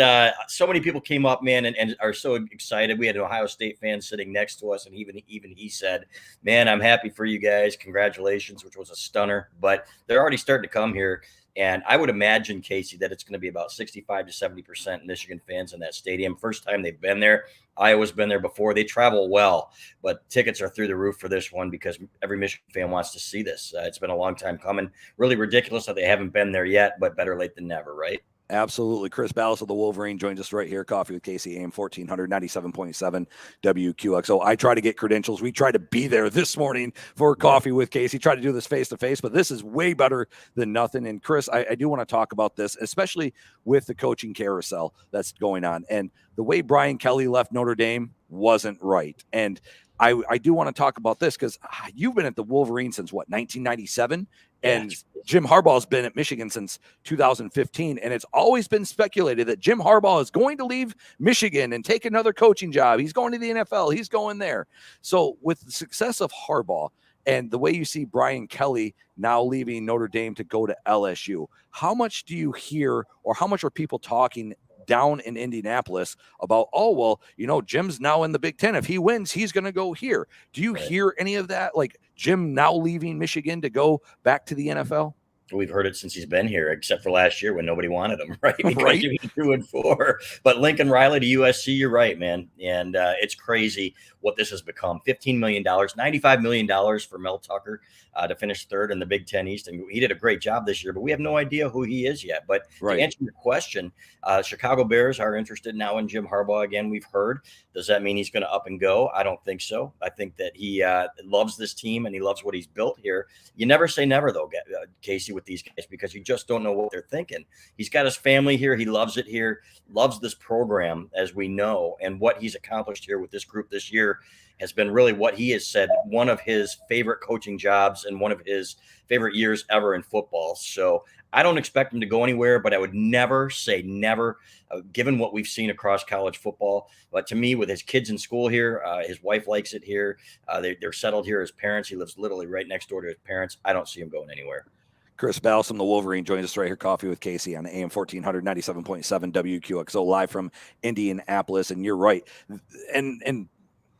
so many people came up, man, and are so excited. We had an Ohio State fan sitting next to us, and even he said, man, I'm happy for you guys. Congratulations, which was a stunner. But they're already starting to come here. And I would imagine, Casey, that it's going to be about 65 to 70% Michigan fans in that stadium. First time they've been there. Iowa's been there before. They travel well, but tickets are through the roof for this one because every Michigan fan wants to see this. It's been a long time coming. Really ridiculous that they haven't been there yet, but better late than never, right? Absolutely. Chris Balas of the Wolverine joins us right here. Coffee with Casey, AM 1400, 97.7 WQXO. I try to get credentials. We try to be there this morning for Coffee with Casey. Try to do this face-to-face, but this is way better than nothing. And Chris, I do want to talk about this, especially with the coaching carousel that's going on. And the way Brian Kelly left Notre Dame wasn't right. And I do want to talk about this because you've been at the Wolverine since, 1997? And Jim Harbaugh's been at Michigan since 2015. And it's always been speculated that Jim Harbaugh is going to leave Michigan and take another coaching job. He's going to the NFL. He's going there. So with the success of Harbaugh and the way you see Brian Kelly now leaving Notre Dame to go to LSU, how much do you hear or how much are people talking down in Indianapolis about, Jim's now in the Big Ten. If he wins, he's going to go here. Do you hear any of that? Like Jim now leaving Michigan to go back to the NFL? We've heard it since he's been here, except for last year when nobody wanted him, right? Because Right. he was 2-4. But Lincoln Riley to USC, you're right, man. And it's crazy what this has become. $15 million, $95 million for Mel Tucker to finish third in the Big Ten East. And he did a great job this year, but we have no idea who he is yet. But Right. to answer your question, Chicago Bears are interested now in Jim Harbaugh again, we've heard. Does that mean he's going to up and go? I don't think so. I think that he loves this team and he loves what he's built here. You never say never, though, Casey, with these guys, because you just don't know what they're thinking. He's got his family here. He loves it here, loves this program, as we know. And what he's accomplished here with this group this year has been really what he has said, one of his favorite coaching jobs and one of his favorite years ever in football. So I don't expect him to go anywhere, but I would never say never, given what we've seen across college football. But to me, with his kids in school here, his wife likes it here. They're settled here as parents. He lives literally right next door to his parents. I don't see him going anywhere. Chris Balas from the Wolverine joins us right here, Coffee with Casey on AM 1400, 97.7 WQXO, live from Indianapolis. And you're right. And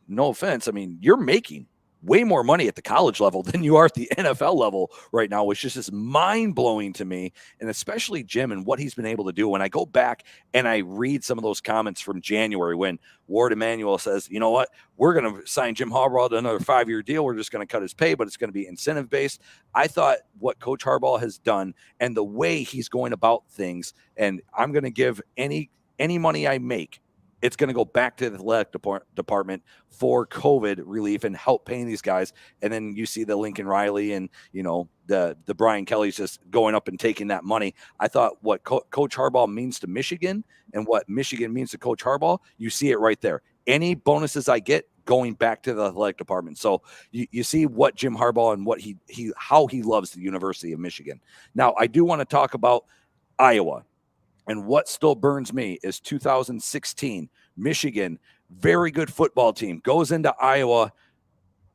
no offense, I mean, you're making way more money at the college level than you are at the NFL level right now, which just is mind-blowing to me, and especially Jim and what he's been able to do. When I go back and I read some of those comments from January when Ward Emanuel says, you know what, we're going to sign Jim Harbaugh to another 5-year deal. We're just going to cut his pay, but it's going to be incentive-based. I thought what Coach Harbaugh has done and the way he's going about things, and I'm going to give any money I make, it's going to go back to the athletic department for COVID relief and help paying these guys. And then you see the Lincoln Riley and, you know, the Brian Kelly's just going up and taking that money. I thought what Coach Harbaugh means to Michigan and what Michigan means to Coach Harbaugh, you see it right there. Any bonuses I get going back to the athletic department. So you see what Jim Harbaugh and what how he loves the University of Michigan. Now, I do want to talk about Iowa. And what still burns me is 2016, Michigan, very good football team, goes into Iowa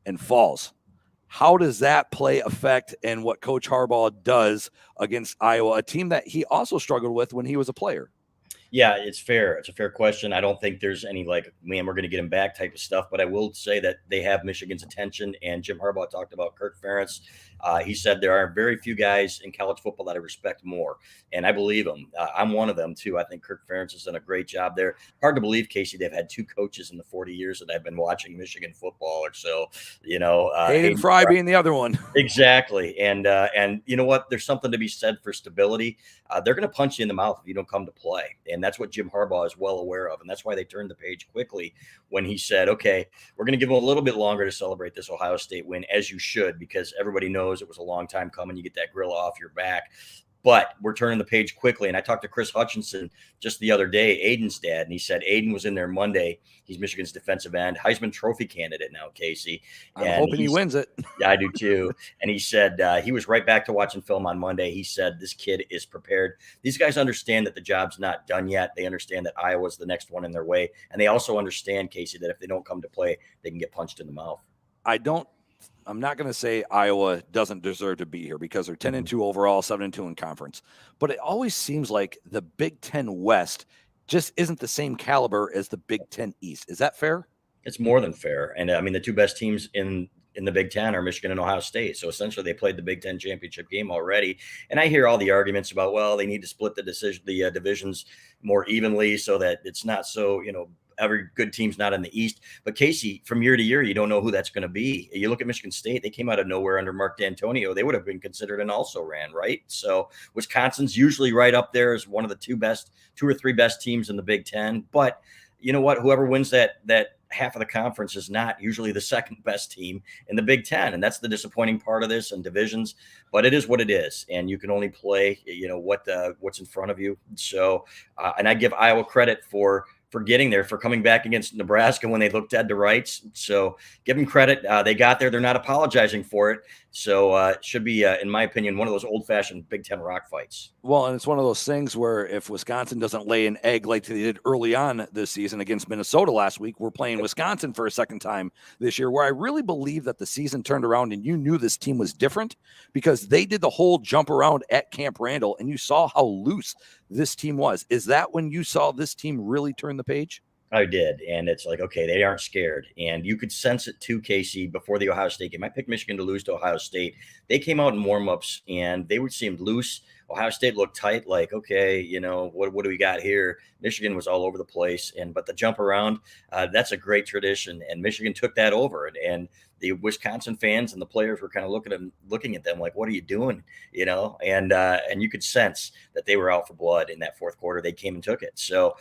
and falls. How does that play affect in what Coach Harbaugh does against Iowa, a team that he also struggled with when he was a player? Yeah, it's fair. It's a fair question. I don't think there's any like, man, we're going to get him back type of stuff. But I will say that they have Michigan's attention. And Jim Harbaugh talked about Kirk Ferentz. He said there are very few guys in college football that I respect more. And I believe him. I'm one of them, too. I think Kirk Ferentz has done a great job there. Hard to believe, Casey, they've had 2 coaches in the 40 years that I've been watching Michigan football or so, you know. Hayden Fry being the other one. Exactly. And you know what? There's something to be said for stability. They're going to punch you in the mouth if you don't come to play. And that's what Jim Harbaugh is well aware of. And that's why they turned the page quickly when he said, okay, we're going to give them a little bit longer to celebrate this Ohio State win, as you should, because everybody knows it was a long time coming. You get that grill off your back. But we're turning the page quickly. And I talked to Chris Hutchinson just the other day, Aiden's dad, and he said Aiden was in there Monday. He's Michigan's defensive end, Heisman Trophy candidate now, Casey. I'm hoping he wins it. Yeah, I do too. And he said he was right back to watching film on Monday. He said this kid is prepared. These guys understand that the job's not done yet. They understand that Iowa's the next one in their way. And they also understand, Casey, that if they don't come to play, they can get punched in the mouth. I'm not going to say Iowa doesn't deserve to be here because they're 10-2 overall, 7-2 in conference. But it always seems like the Big Ten West just isn't the same caliber as the Big Ten East. Is that fair? It's more than fair. And I mean, the 2 best teams in the Big Ten are Michigan and Ohio State. So essentially they played the Big Ten championship game already. And I hear all the arguments about, well, they need to split the divisions more evenly so that it's not so, you know, every good team's not in the East. But Casey, from year to year, you don't know who that's going to be. You look at Michigan State, they came out of nowhere under Mark D'Antonio. They would have been considered an also-ran, right? So Wisconsin's usually right up there as one of the 2 or 3 best teams in the Big Ten. But you know what? Whoever wins that half of the conference is not usually the second best team in the Big Ten. And that's the disappointing part of this and divisions, but it is what it is. And you can only play, you know, what's in front of you. So, and I give Iowa credit for getting there, for coming back against Nebraska when they looked dead to rights. So give them credit. They got there. They're not apologizing for it. So it should be, in my opinion, one of those old-fashioned Big Ten rock fights. Well, and it's one of those things where if Wisconsin doesn't lay an egg like they did early on this season against Minnesota last week, we're playing Wisconsin for a second time this year, where I really believe that the season turned around and you knew this team was different because they did the whole jump around at Camp Randall and you saw how loose this team was. Is that when you saw this team really turn the page? I did. And it's like, okay, they aren't scared. And you could sense it too, Casey, before the Ohio State game. I picked Michigan to lose to Ohio State. They came out in warmups and they seemed loose. Ohio State looked tight, like, okay, what do we got here? Michigan was all over the place. But the jump around, that's a great tradition. And Michigan took that over. And the Wisconsin fans and the players were kind of looking at them like, what are you doing? And you could sense that they were out for blood in that fourth quarter. They came and took it. So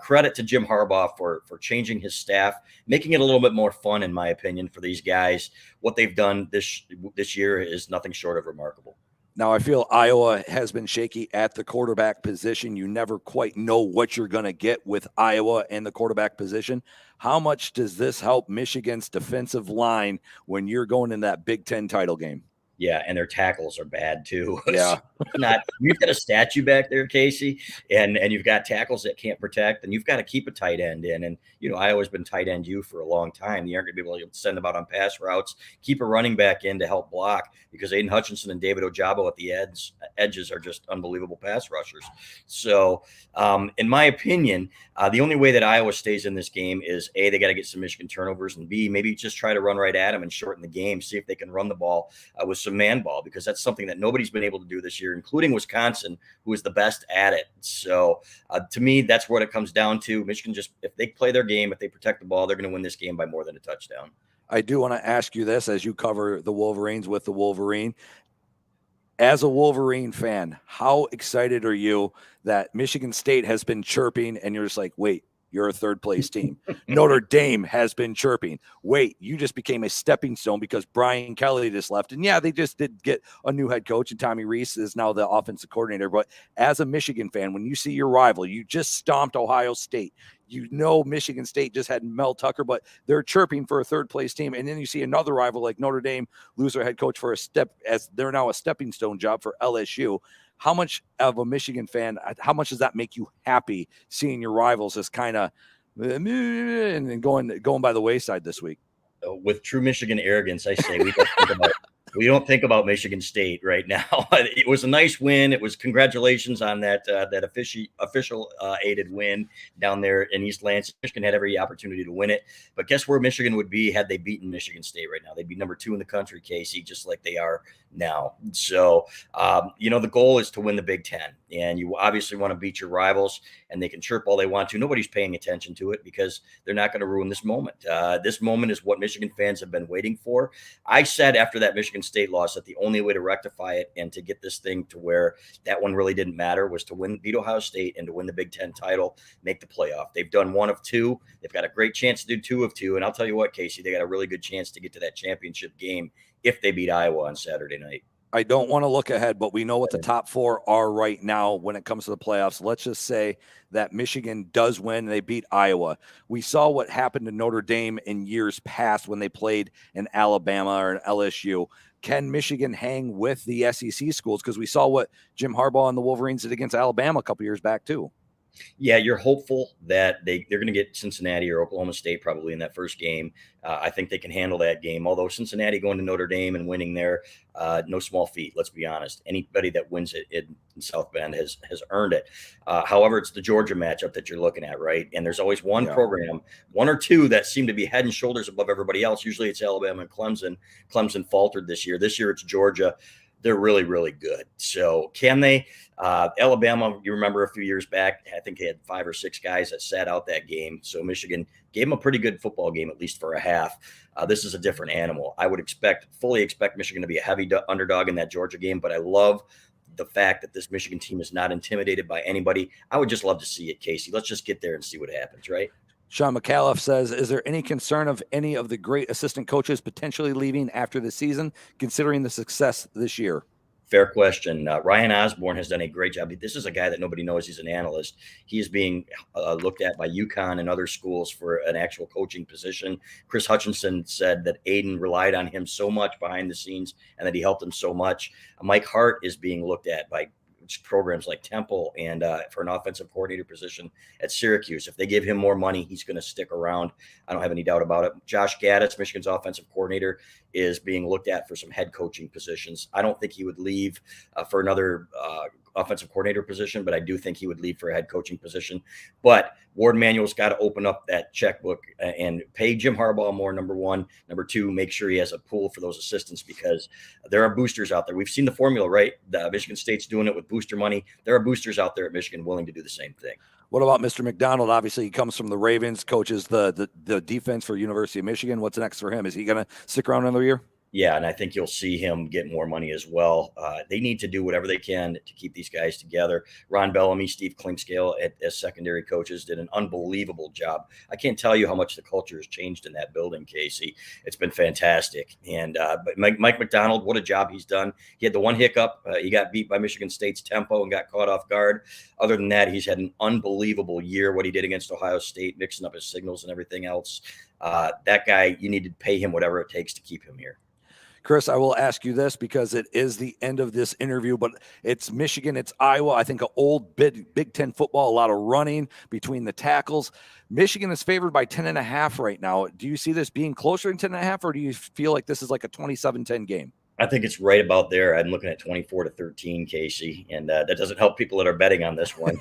credit to Jim Harbaugh for changing his staff, making it a little bit more fun, in my opinion, for these guys. What they've done this year is nothing short of remarkable. Now, I feel Iowa has been shaky at the quarterback position. You never quite know what you're going to get with Iowa and the quarterback position. How much does this help Michigan's defensive line when you're going in that Big Ten title game? Yeah, and their tackles are bad too. Yeah. You've got a statue back there, Casey, and you've got tackles that can't protect, and you've got to keep a tight end in. And Iowa's been tight end you for a long time. You aren't going to be able to send them out on pass routes, keep a running back in to help block, because Aiden Hutchinson and David Ojabo at the edges are just unbelievable pass rushers. So, in my opinion, the only way that Iowa stays in this game is A, they got to get some Michigan turnovers, and B, maybe just try to run right at them and shorten the game, see if they can run the ball with some man ball, because that's something that nobody's been able to do this year, including Wisconsin, who is the best at it. So to me, that's what it comes down to. Michigan, just if they play their game, if they protect the ball, they're going to win this game by more than a touchdown. I do want to ask you this as you cover the Wolverines with the Wolverine. As a Wolverine fan, how excited are you that Michigan State has been chirping and you're just like, wait, you're a third place team. Notre Dame has been chirping. Wait, you just became a stepping stone because Brian Kelly just left. And yeah, they just did get a new head coach, and Tommy Rees is now the offensive coordinator. But as a Michigan fan, when you see your rival, you just stomped Ohio State. Michigan State just had Mel Tucker, but they're chirping for a third place team. And then you see another rival like Notre Dame lose their head coach for as they're now a stepping stone job for LSU. How much of a Michigan fan, how much does that make you happy seeing your rivals as kind of and going by the wayside this week? With true Michigan arrogance, I say we don't think about Michigan State right now. It was a nice win. It was congratulations on that official aided win down there in East Lansing. Michigan had every opportunity to win it, but guess where Michigan would be had they beaten Michigan State right now? They'd be number 2 in the country, Casey, just like they are now. So, the goal is to win the Big Ten, and you obviously want to beat your rivals, and they can chirp all they want to. Nobody's paying attention to it because they're not going to ruin this moment. This moment is what Michigan fans have been waiting for. I said after that Michigan State loss that the only way to rectify it and to get this thing to where that one really didn't matter was to beat Ohio State and to win the Big Ten title, make the playoff. They've done 1 of 2. They've got a great chance to do 2 of 2. And I'll tell you what, Casey, they got a really good chance to get to that championship game if they beat Iowa on Saturday night. I don't want to look ahead, but we know what the top 4 are right now when it comes to the playoffs. Let's just say that Michigan does win and they beat Iowa. We saw what happened to Notre Dame in years past when they played in Alabama or in LSU. Can Michigan hang with the SEC schools? Because we saw what Jim Harbaugh and the Wolverines did against Alabama a couple years back too. Yeah, you're hopeful that they're going to get Cincinnati or Oklahoma State probably in that first game. I think they can handle that game. Although Cincinnati going to Notre Dame and winning there, no small feat. Let's be honest. Anybody that wins it in South Bend has earned it. However, it's the Georgia matchup that you're looking at, right? And there's always one program, 1 or 2 that seem to be head and shoulders above everybody else. Usually it's Alabama and Clemson. Clemson faltered this year. This year it's Georgia. They're really, really good. So can they? Alabama, you remember a few years back, I think they had 5 or 6 guys that sat out that game. So Michigan gave them a pretty good football game, at least for a half. This is a different animal. I would fully expect Michigan to be a heavy underdog in that Georgia game, but I love the fact that this Michigan team is not intimidated by anybody. I would just love to see it, Casey. Let's just get there and see what happens, right? Sean McAuliffe says, is there any concern of any of the great assistant coaches potentially leaving after the season, considering the success this year? Fair question. Ryan Osborne has done a great job. This is a guy that nobody knows he's an analyst. He is being looked at by UConn and other schools for an actual coaching position. Chris Hutchinson said that Aiden relied on him so much behind the scenes and that he helped him so much. Mike Hart is being looked at by programs like Temple and for an offensive coordinator position at Syracuse. If they give him more money, he's going to stick around. I don't have any doubt about it. Josh Gaddis, Michigan's offensive coordinator, is being looked at for some head coaching positions. I don't think he would leave for another offensive coordinator position, but I do think he would leave for a head coaching position. But Ward Manuel's got to open up that checkbook and pay Jim Harbaugh more, number one. Number two, make sure he has a pool for those assistants, because there are boosters out there. We've seen the formula, right? Michigan State's doing it with booster money. There are boosters out there at Michigan willing to do the same thing. What about Mr. McDonald? Obviously, he comes from the Ravens, coaches the defense for University of Michigan. What's next for him? Is he going to stick around another year? Yeah, and I think you'll see him get more money as well. They need to do whatever they can to keep these guys together. Ron Bellamy, Steve Klinkscale as secondary coaches did an unbelievable job. I can't tell you how much the culture has changed in that building, Casey. It's been fantastic. And but Mike McDonald, what a job he's done. He had the one hiccup. He got beat by Michigan State's tempo and got caught off guard. Other than that, he's had an unbelievable year, what he did against Ohio State, mixing up his signals and everything else. That guy, you need to pay him whatever it takes to keep him here. Chris, I will ask you this because it is the end of this interview, but it's Michigan, it's Iowa. I think an old Big Ten football, a lot of running between the tackles. Michigan is favored by 10.5 right now. Do you see this being closer than 10.5, or do you feel like this is like a 27-10 game? I think it's right about there. I'm looking at 24-13, Casey, and that doesn't help people that are betting on this one.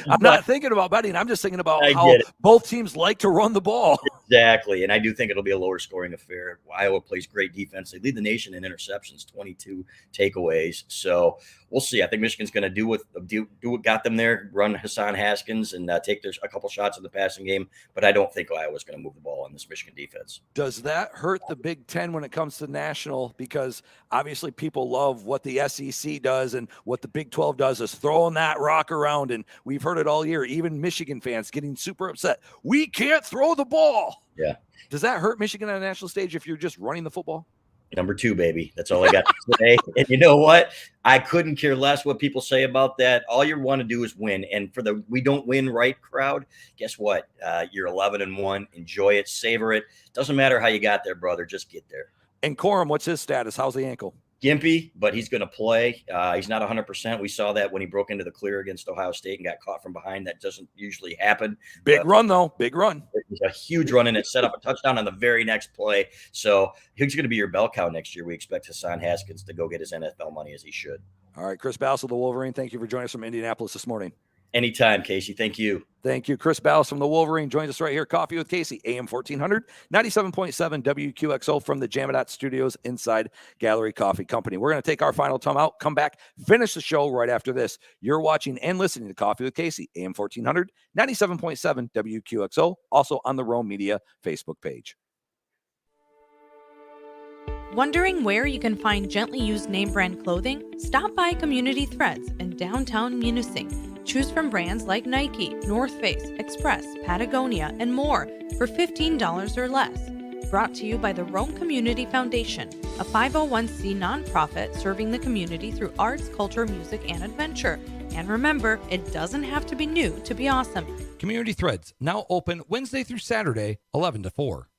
I'm not thinking about betting. I'm just thinking about how both teams like to run the ball. Exactly, and I do think it'll be a lower scoring affair. Iowa plays great defense. They lead the nation in interceptions, 22 takeaways. So we'll see. I think Michigan's going to do what got them there, run Hassan Haskins and take a couple shots in the passing game. But I don't think Iowa's going to move the ball on this Michigan defense. Does that hurt the Big Ten when it comes to national? Because obviously people love what the SEC does, and what the Big 12 does is throwing that rock around. And we've heard it all year, even Michigan fans getting super upset. We can't throw the ball. Yeah. Does that hurt Michigan on a national stage if you're just running the football? Number 2, baby. That's all I got to say. And you know what? I couldn't care less what people say about that. All you want to do is win. And for the we don't win right crowd, guess what? You're 11-1. Enjoy it. Savor it. Doesn't matter how you got there, brother. Just get there. And Corum, what's his status? How's the ankle? Gimpy, but he's going to play. He's not 100%. We saw that when he broke into the clear against Ohio State and got caught from behind. That doesn't usually happen. Big run, though. Big run. It was a huge run, and it set up a touchdown on the very next play. So he's going to be your bell cow next year. We expect Hassan Haskins to go get his NFL money, as he should. All right, Chris Balas of the Wolverine, thank you for joining us from Indianapolis this morning. Anytime, Casey. Thank you. Thank you. Chris Balas from the Wolverine joins us right here. Coffee with Casey, AM 1400, 97.7 WQXO from the Jamadot Studios inside Gallery Coffee Company. We're going to take our final time out, come back, finish the show right after this. You're watching and listening to Coffee with Casey, AM 1400, 97.7 WQXO, also on the Rome Media Facebook page. Wondering where you can find gently used name brand clothing? Stop by Community Threads in downtown Munising. Choose from brands like Nike, North Face, Express, Patagonia, and more for $15 or less. Brought to you by the Rome Community Foundation, a 501c nonprofit serving the community through arts, culture, music, and adventure. And remember, it doesn't have to be new to be awesome. Community Threads, now open Wednesday through Saturday, 11 to 4.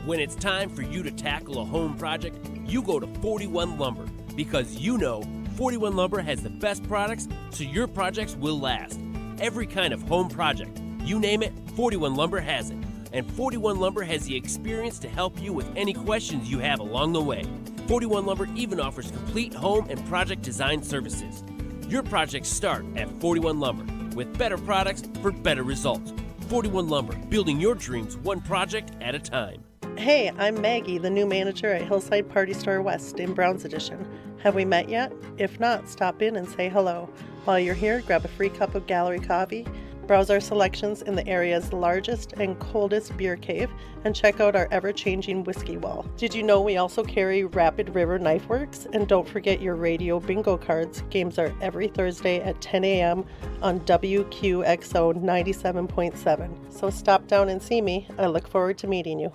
When it's time for you to tackle a home project, you go to 41 Lumber, because you know 41 Lumber has the best products, so your projects will last. Every kind of home project, you name it, 41 Lumber has it. And 41 Lumber has the experience to help you with any questions you have along the way. 41 Lumber even offers complete home and project design services. Your projects start at 41 Lumber, with better products for better results. 41 Lumber, building your dreams one project at a time. Hey, I'm Maggie, the new manager at Hillside Party Store West in Browns Edition. Have we met yet? If not, stop in and say hello. While you're here, grab a free cup of Gallery coffee, browse our selections in the area's largest and coldest beer cave, and check out our ever-changing whiskey wall. Did you know we also carry Rapid River Knife Works? And don't forget your radio bingo cards. Games are every Thursday at 10 a.m. on WQXO 97.7. So stop down and see me. I look forward to meeting you.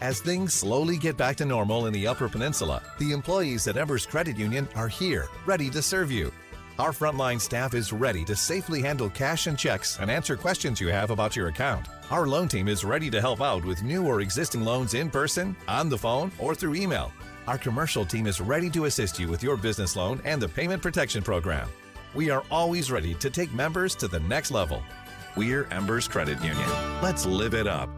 As things slowly get back to normal in the Upper Peninsula, the employees at Embers Credit Union are here, ready to serve you. Our frontline staff is ready to safely handle cash and checks and answer questions you have about your account. Our loan team is ready to help out with new or existing loans in person, on the phone, or through email. Our commercial team is ready to assist you with your business loan and the Payment Protection Program. We are always ready to take members to the next level. We're Embers Credit Union. Let's live it up.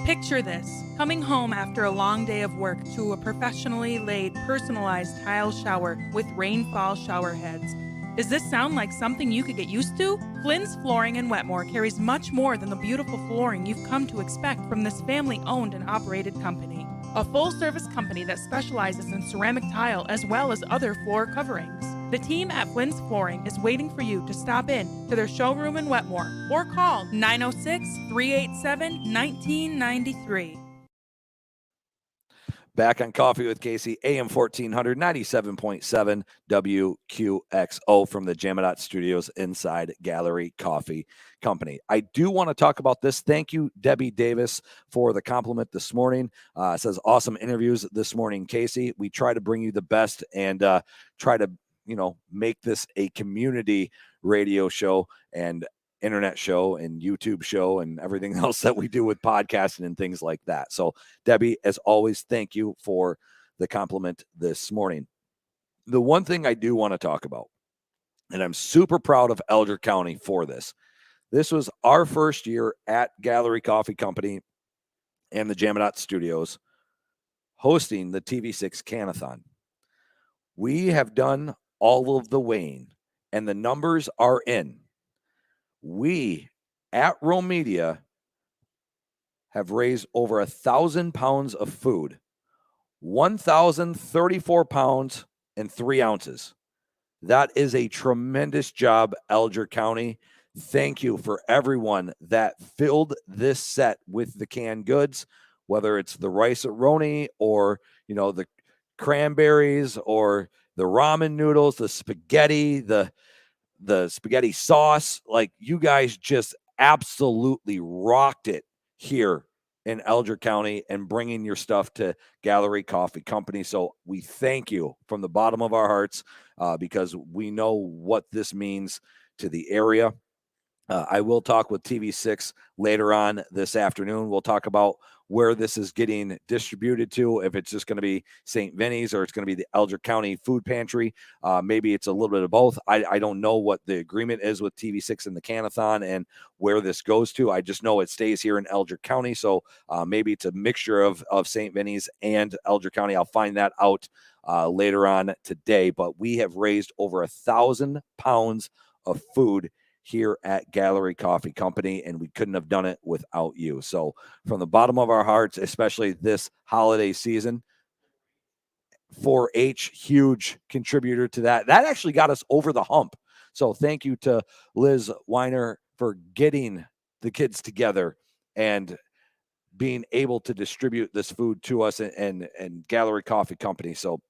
Picture this, coming home after a long day of work to a professionally laid, personalized tile shower with rainfall shower heads. Does this sound like something you could get used to? Flynn's Flooring in Wetmore carries much more than the beautiful flooring you've come to expect from this family-owned and operated company. A full-service company that specializes in ceramic tile as well as other floor coverings. The team at Flynn's Flooring is waiting for you to stop in to their showroom in Wetmore or call 906-387-1993. Back on Coffee with Casey, AM 1400, 97.7 WQXO from the Jamadot Studios inside Gallery Coffee Company. I do want to talk about this. Thank you, Debbie Davis, for the compliment this morning. It says, awesome interviews this morning, Casey. We try to bring you the best and try to, make this a community radio show and internet show and YouTube show and everything else that we do with podcasting and things like that. So Debbie, as always, thank you for the compliment this morning. The one thing I do want to talk about, and I'm super proud of Elder County for this. This was our first year at Gallery Coffee Company and the Jamadot Studios hosting the TV6 Canathon. We have done all of the weighing and the numbers are in. We at Rome Media have raised over 1,000 pounds of food, 1,034 pounds and 3 ounces. That is a tremendous job, Elder County. Thank you for everyone that filled this set with the canned goods, whether it's the rice-a-roni or, the cranberries or the ramen noodles, the spaghetti, the spaghetti sauce. Like, you guys just absolutely rocked it here in Elder County and bringing your stuff to Gallery Coffee Company. So we thank you from the bottom of our hearts because we know what this means to the area. I will talk with TV6 later on this afternoon. We'll talk about where this is getting distributed to, if it's just going to be St. Vinny's or it's going to be the Elder County Food Pantry. Maybe it's a little bit of both. I don't know what the agreement is with TV6 and the Canathon and where this goes to. I just know it stays here in Elder County. So maybe it's a mixture of St. Vinny's and Elder County. I'll find that out later on today. But we have raised over 1,000 pounds of food here at Gallery Coffee Company, and we couldn't have done it without you. So from the bottom of our hearts, especially this holiday season, 4-H, huge contributor to that. That actually got us over the hump. So thank you to Liz Weiner for getting the kids together and being able to distribute this food to us and Gallery Coffee Company. So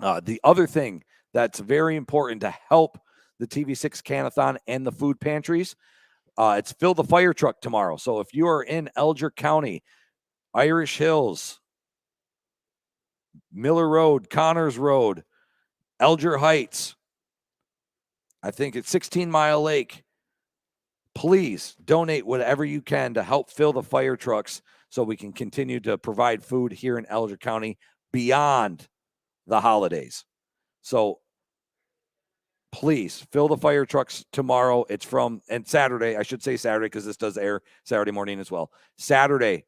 the other thing that's very important to help the TV6 Canathon and the food pantries, it's Fill the Fire Truck tomorrow. So if you are in Elger County, Irish Hills, Miller Road, Connors Road, Elger Heights, I think it's 16 Mile Lake, please donate whatever you can to help fill the fire trucks so we can continue to provide food here in Elger County beyond the holidays. So please fill the fire trucks tomorrow. It's and Saturday, I should say Saturday because this does air Saturday morning as well. Saturday,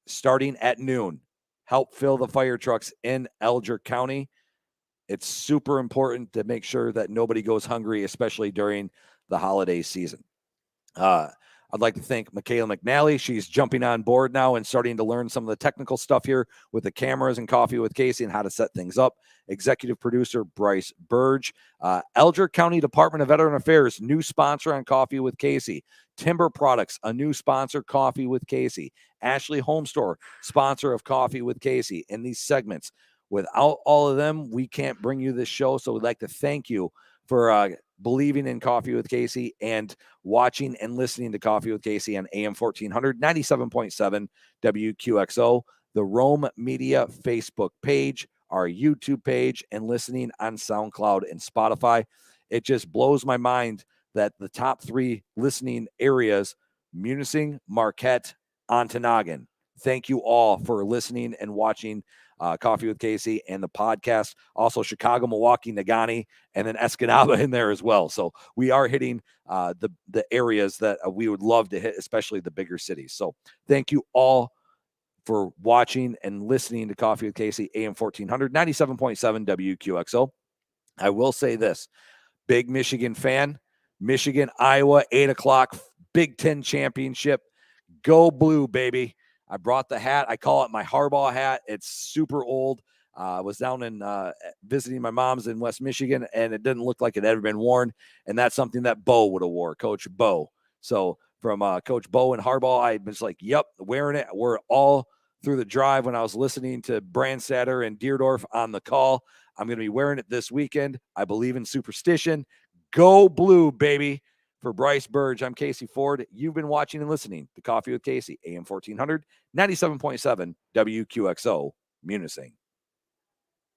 starting at noon, help fill the fire trucks in Elger County. It's super important to make sure that nobody goes hungry, especially during the holiday season. I'd like to thank Michaela McNally. She's jumping on board now and starting to learn some of the technical stuff here with the cameras and Coffee with Casey and how to set things up. Executive producer Bryce Burge. Elger County Department of Veteran Affairs, new sponsor on Coffee with Casey. Timber Products, a new sponsor, Coffee with Casey. Ashley Home Store, sponsor of Coffee with Casey in these segments. Without all of them, we can't bring you this show. So we'd like to thank you for believing in Coffee with Casey and watching and listening to Coffee with Casey on AM 1400, 97.7 WQXO, the Rome Media Facebook page, our YouTube page, and listening on SoundCloud and Spotify. It just blows my mind that the top 3 listening areas, Munising, Marquette, Ontonagon. Thank you all for listening and watching Coffee with Casey and the podcast. Also Chicago, Milwaukee, Nagani, and then Escanaba in there as well. So we are hitting the areas that we would love to hit, especially the bigger cities. So thank you all for watching and listening to Coffee with Casey, AM 1400, 97.7 WQXO. I will say this, big Michigan fan, Michigan, Iowa, 8 o'clock, Big Ten championship. Go blue, baby. I brought the hat. I call it my Harbaugh hat. It's super old. I was down in visiting my mom's in West Michigan, and it didn't look like it had ever been worn. And that's something that Bo would have wore, Coach Bo. So from Coach Bo and Harbaugh, I was like, yep, wearing it. We're all through the drive when I was listening to Brandstatter and Deerdorf on the call. I'm going to be wearing it this weekend. I believe in superstition. Go blue, baby. For Bryce Burge, I'm Casey Ford. You've been watching and listening to Coffee with Casey, AM 1400, 97.7 WQXO, Munising.